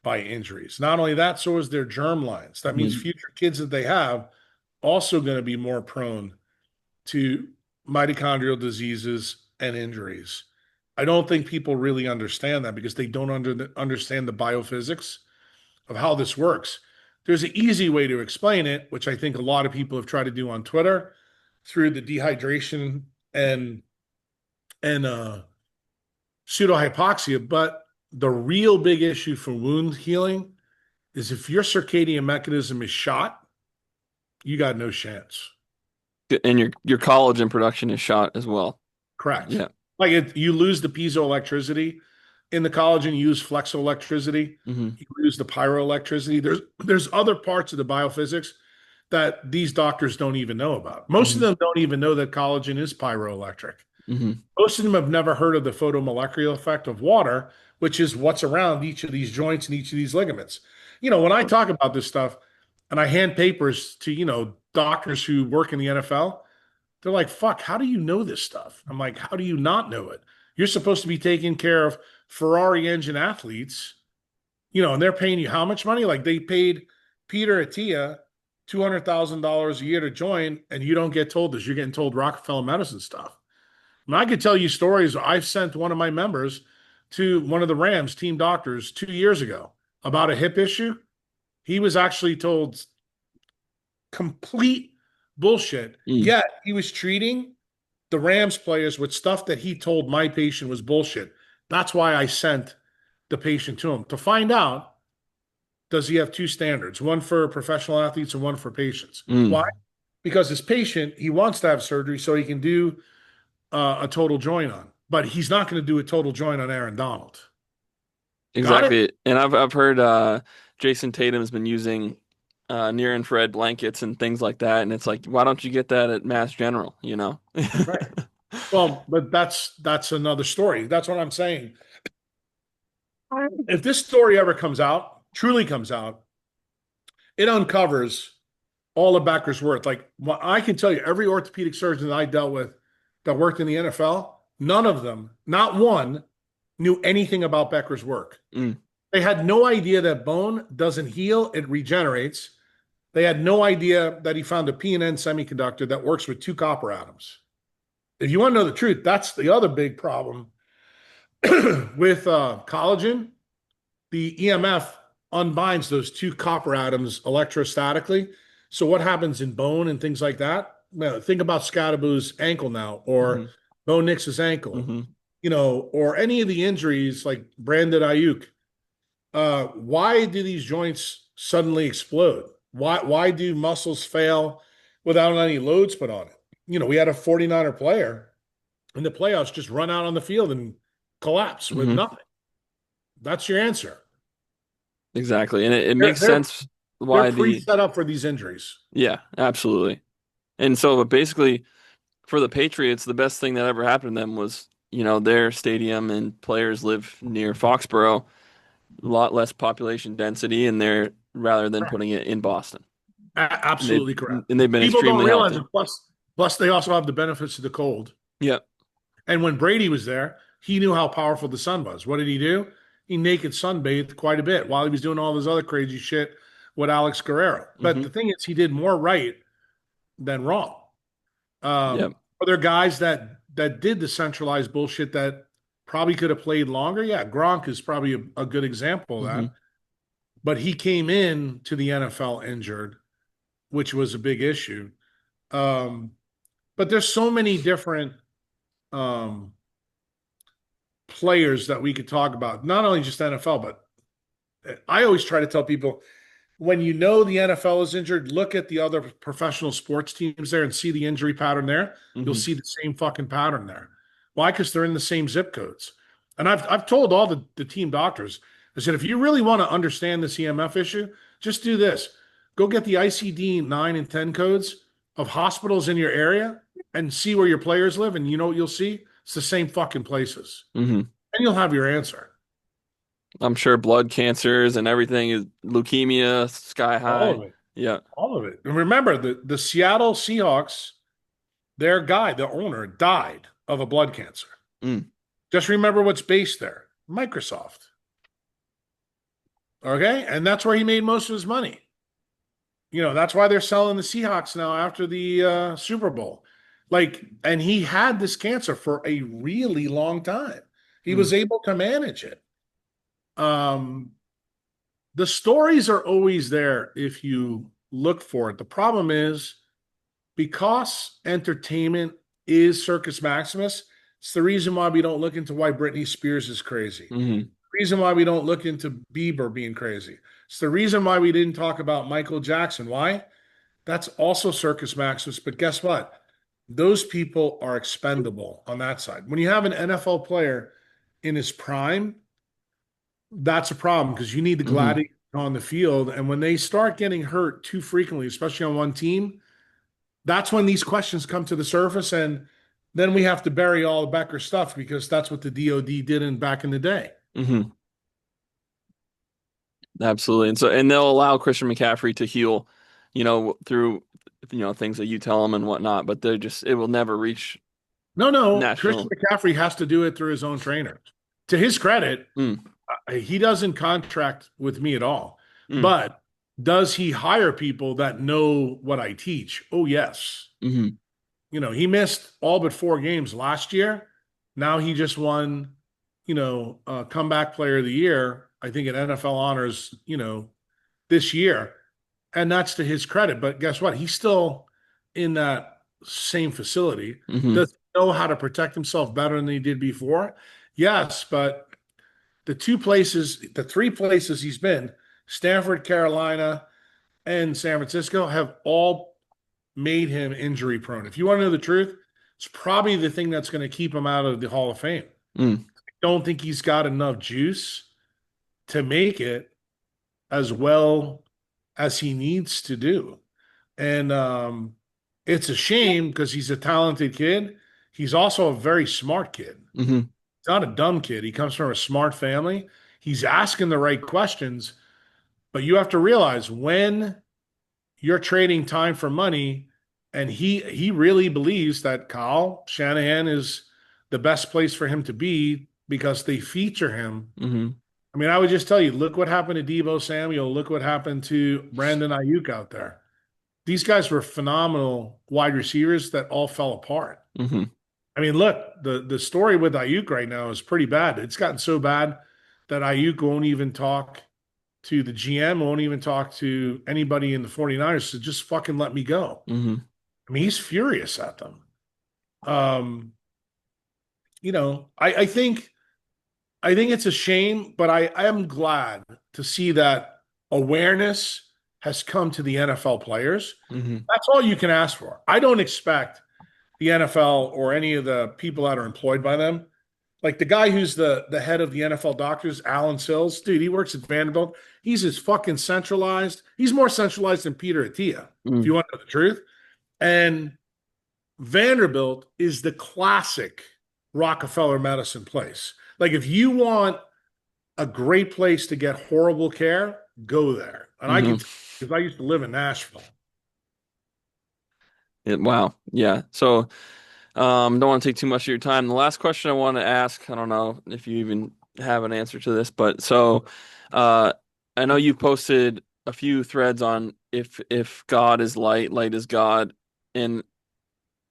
by injuries. Not only that, so is their germ lines. That means future kids that they have also going to be more prone to mitochondrial diseases and injuries. I don't think people really understand that because they don't understand the biophysics of how this works. There's an easy way to explain it, which I think a lot of people have tried to do on Twitter through the dehydration and pseudohypoxia. But the real big issue for wound healing is if your circadian mechanism is shot, you got no chance. And your collagen production is shot as well. Correct. Yeah. Like you lose the piezoelectricity in the collagen, you use flexoelectricity, you lose the pyroelectricity. There's other parts of the biophysics that these doctors don't even know about. Most of them don't even know that collagen is pyroelectric. Most of them have never heard of the photomolecular effect of water, which is what's around each of these joints and each of these ligaments. When I talk about this stuff and I hand papers to, doctors who work in the NFL, they're like, fuck, how do you know this stuff? I'm like, how do you not know it? You're supposed to be taking care of Ferrari engine athletes, and they're paying you how much money? Like they paid Peter Attia $200,000 a year to join, and you don't get told this. You're getting told Rockefeller medicine stuff. And I could tell you stories. I've sent one of my members to one of the Rams team doctors 2 years ago about a hip issue. He was actually told complete bullshit. Yet he was treating the Rams players with stuff that he told my patient was bullshit. That's why I sent the patient to him to find out, does he have two standards, one for professional athletes and one for patients? Why? Because his patient, he wants to have surgery so he can do a total joint on, but he's not going to do a total joint on Aaron Donald. Exactly. And I've heard Jason Tatum's been using near infrared blankets and things like that. And it's like, why don't you get that at Mass General, Right. Well, but that's another story. That's what I'm saying. If this story ever truly comes out, it uncovers all of Becker's worth. Like I can tell you, every orthopedic surgeon that I dealt with that worked in the NFL, none of them, not one, knew anything about Becker's work. Mm. They had no idea that bone doesn't heal, it regenerates. They had no idea that he found a P&N semiconductor that works with two copper atoms. If you want to know the truth, that's the other big problem with collagen. The EMF unbinds those two copper atoms electrostatically. So what happens in bone and things like that? Well, think about Scadabu's ankle now, or Hmm. Bo Nix's ankle, Hmm. or any of the injuries like Brandon Ayuk. Why do these joints suddenly explode? Why do muscles fail without any loads put on it? We had a 49er player in the playoffs just run out on the field and collapse with Hmm. nothing. That's your answer. Exactly. And it They're makes they're sense they're why pre-set up for these injuries. yeah, absolutely. And so basically for the Patriots, the best thing that ever happened to them was, their stadium and players live near Foxborough, a lot less population density, and they're rather than putting it in Boston. And they've Absolutely correct. and they've been People don't extremely realize healthy. it. Plus, they also have the benefits of the cold. Yeah. And when Brady was there, he knew how powerful the sun was. What did he do? He naked sunbathed quite a bit while he was doing all this other crazy shit with Alex Guerrero. But Hmm. the thing is, he did more right than wrong. Yep. Other guys that did the centralized bullshit that probably could have played longer. Yeah, Gronk is probably a good example of that. Hmm. But he came in to the NFL injured, which was a big issue. Um, but there's so many different um, players that we could talk about, not only just NFL, but I always try to tell people when you know the NFL is injured, look at the other professional sports teams there and see the injury pattern there. You'll Hmm. see the same fucking pattern there. Why? Because they're in the same zip codes. And I've told all the team doctors, I said, if you really want to understand this EMF issue, just do this. Go get the ICD 9 and 10 codes of hospitals in your area and see where your players live. And you know what you'll see? It's the same fucking places. Hmm. And you'll have your answer. I'm sure blood cancers and everything is leukemia sky All high. of it. Yeah. All of it. And remember, the Seattle Seahawks, their guy, the owner, died of a blood cancer. Mm. Just remember what's based there: Microsoft. Okay. And that's where he made most of his money. That's why they're selling the Seahawks now after the Super Bowl. And he had this cancer for a really long time. He Mm. was able to manage it. Um, the stories are always there if you look for it. The problem is because entertainment is Circus Maximus, it's the reason why we don't look into why Britney Spears is crazy. Hmm. The reason why we don't look into Bieber being crazy. It's the reason why we didn't talk about Michael Jackson. Why? That's also Circus Maximus. But guess what? Those people are expendable on that side. When you have an NFL player in his prime, that's a problem because you need the Hmm. gladiator on the field. And when they start getting hurt too frequently, especially on one team, that's when these questions come to the surface. And then we have to bury all the Becker stuff because that's what the DOD did back in the day. Hmm. Absolutely. And they'll allow Christian McCaffrey to heal, through, things that you tell them and whatnot, but it will never reach No, no, Christian national. McCaffrey has to do it through his own trainer. To his credit, Mm. he doesn't contract with me at all. Mm. But does he hire people that know what I teach? Oh, yes. Hmm. He missed all but 4 games last year. Now he just won, comeback player of the year, I think at NFL honors, this year. And that's to his credit. But guess what? He's still in that same facility. Hmm. Does he know how to protect himself better than he did before? Yes, but the 3 places he's been, Stanford, Carolina, and San Francisco, have all made him injury prone. If you want to know the truth, it's probably the thing that's going to keep him out of the Hall of Fame. Mm. I don't think he's got enough juice to make it as well as he needs to do. And it's a shame because he's a talented kid. He's also a very smart kid. Hmm. He's not a dumb kid. He comes from a smart family. He's asking the right questions, but you have to realize when you're trading time for money, and he really believes that Kyle Shanahan is the best place for him to be. because they feature him. Hmm. I mean, I would just tell you, look what happened to Debo Samuel. Look what happened to Brandon Ayuk out there. These guys were phenomenal wide receivers that all fell apart. Hmm. I mean, look, the story with Ayuk right now is pretty bad. It's gotten so bad that Ayuk won't even talk to the GM, won't even talk to anybody in the 49ers to just fucking let me go. Hmm. I mean, he's furious at them. Um, I think it's a shame, but I am glad to see that awareness has come to the NFL players. Hmm. That's all you can ask for. I don't expect the NFL or any of the people that are employed by them. Like the guy who's the head of the NFL doctors, Alan Sills, dude, he works at Vanderbilt. He's as fucking centralized. He's more centralized than Peter Attia, if you want to know the truth. And Vanderbilt is the classic Rockefeller medicine place. Like if you want a great place to get horrible care, go there. And I Hmm. can tell you because I used to live in Nashville. Wow. Yeah. So, don't want to take too much of your time. The last question I want to ask, I don't know if you even have an answer to this, but so, uh, I know you posted a few threads on if God is light, light is God, and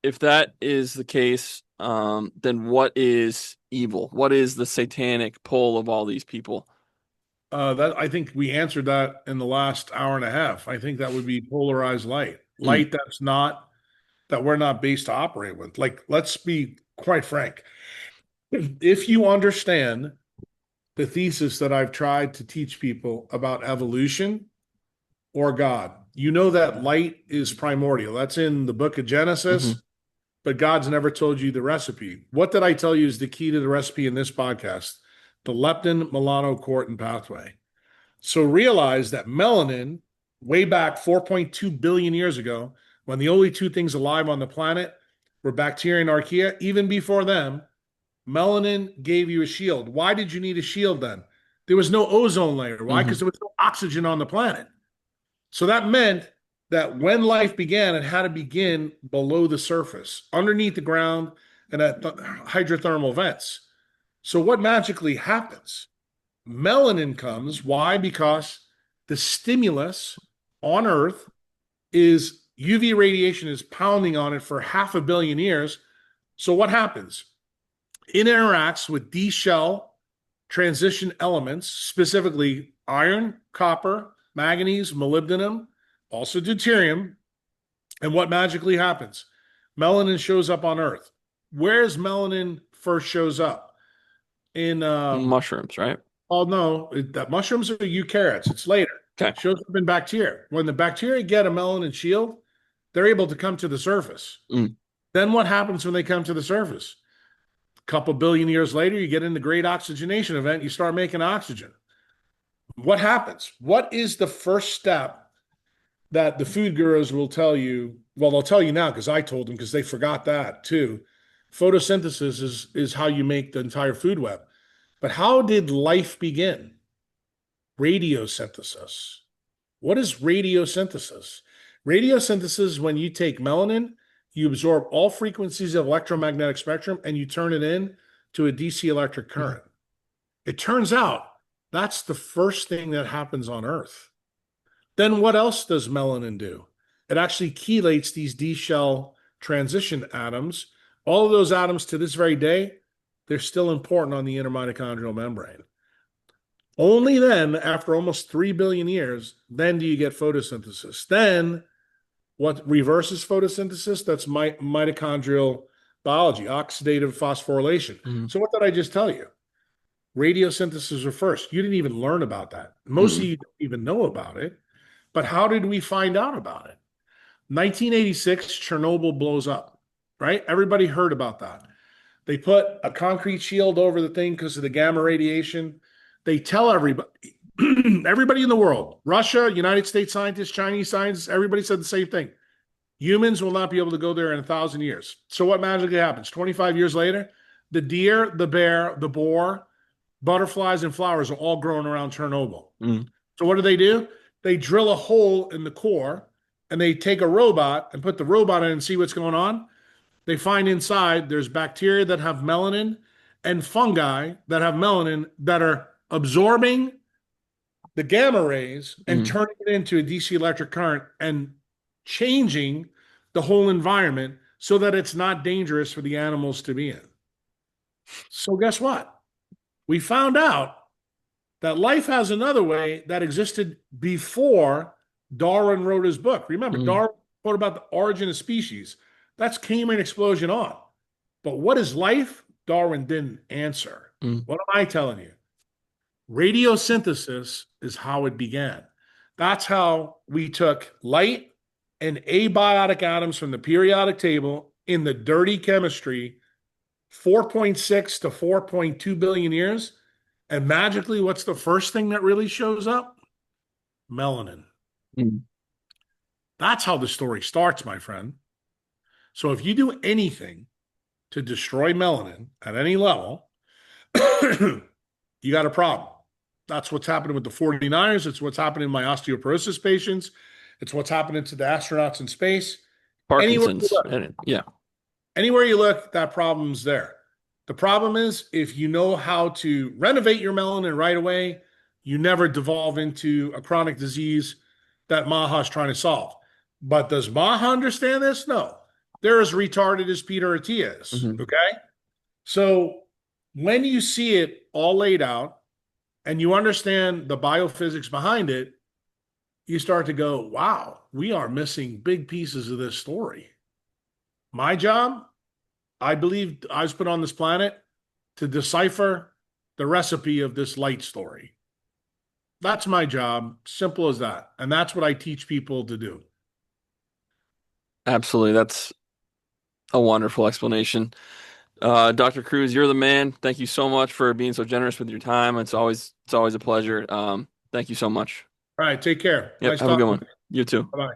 if that is the case, then what is evil? What is the satanic pull of all these people? That I think we answered that in the last hour and a half. I think that would be polarized light, Mm, light that we're not based to operate with. Like, let's be quite frank. If you understand the thesis that I've tried to teach people about evolution or God, you know that light is primordial. That's in the book of hmm. Genesis, but God's never told you the recipe. What did I tell you is the key to the recipe in this podcast? The leptin melanocortin pathway. So realize that melanin, way back 4.2 billion years ago, when the only two things alive on the planet were bacteria and archaea, even before them, melanin gave you a shield. Why did you need a shield then? There was no ozone layer. Why? Hmm. Because there was no oxygen on the planet. So that meant that when life began, it had to begin below the surface, underneath the ground, and at hydrothermal vents. So what magically happens? Melanin comes. Why? Because the stimulus on Earth is UV radiation is pounding on it for 500,000,000 years. So what happens? It interacts with D shell transition elements, specifically iron, copper, manganese, molybdenum, also deuterium. And what magically happens? Melanin shows up on Earth. Where's melanin first shows up? In Mushrooms, right? Oh no, that mushrooms are eukaryotes. It's later. Okay. Shows up in bacteria. When the bacteria get a melanin shield, they're able to come to the surface. Mm. Then what happens when they come to the surface? A couple billion years later, you get in the great oxygenation event, you start making oxygen. What happens? What is the first step that the food gurus will tell you? Well, they'll tell you now because I told them because they forgot that too. Photosynthesis is how you make the entire food web. But how did life begin? Radiosynthesis. What is radiosynthesis? Radiosynthesis is when you take melanin, you absorb all frequencies of electromagnetic spectrum, and you turn it in to a DC electric current. It turns out that's the first thing that happens on Earth. Then what else does melanin do? It actually chelates these D shell transition atoms. All of those atoms to this very day, they're still important on the intermitochondrial membrane. Only then, after almost 3 billion years, then do you get photosynthesis. Then what reverses photosynthesis? That's mitochondrial biology, oxidative phosphorylation. Mm. So what did I just tell you? Radiosynthesis was first. You didn't even learn about that. Most of Mm. you don't even know about it. But how did we find out about it? 1986, Chernobyl blows up, right? Everybody heard about that. They put a concrete shield over the thing because of the gamma radiation. They tell everybody, everybody in the world, Russia, United States scientists, Chinese scientists, everybody said the same thing. Humans will not be able to go there in 1,000 years. So what magically happens? 25 years later, the deer, the bear, the boar, butterflies, and flowers are all growing around Chernobyl. Mm. So what do? They drill a hole in the core and they take a robot and put the robot in and see what's going on. They find inside there's bacteria that have melanin and fungi that have melanin that are absorbing the gamma rays and Mm-hmm. turning it into a DC electric current and changing the whole environment so that it's not dangerous for the animals to be in. So, guess what? We found out that life has another way that existed before Darwin wrote his book. Remember, Mm-hmm. Darwin wrote about the origin of species. That's Cambrian explosion on. But what is life? Darwin didn't answer. Mm-hmm. What am I telling you? Radiosynthesis is how it began. That's how we took light and abiotic atoms from the periodic table in the dirty chemistry 4.6 to 4.2 billion years. And magically, what's the first thing that really shows up? Melanin. That's how the story starts, my friend. So if you do anything to destroy melanin at any level, you got a problem. That's what's happening with the 49ers. It's what's happening in my osteoporosis patients. It's what's happening to the astronauts in space. Anywhere you Parkinson's. look, And yeah. anywhere you look, that problem's there. The problem is if you know how to renovate your melanin right away, you never devolve into a chronic disease that Maha's trying to solve. But does Maha understand this? No. They're as retarded as Peter Attia is. Mm-hmm. Okay. So when you see it all laid out and you understand the biophysics behind it, you start to go, wow, we are missing big pieces of this story. My job, I believe I was put on this planet to decipher the recipe of this light story. That's my job. Simple as that. And that's what I teach people to do. Absolutely. That's a wonderful explanation. Dr. Kruse, you're the man. Thank you so much for being so generous with your time. It's always a pleasure. Thank you so much. All right. Take care. Yep. Nice Have a good talking one. to You too. you. Bye bye.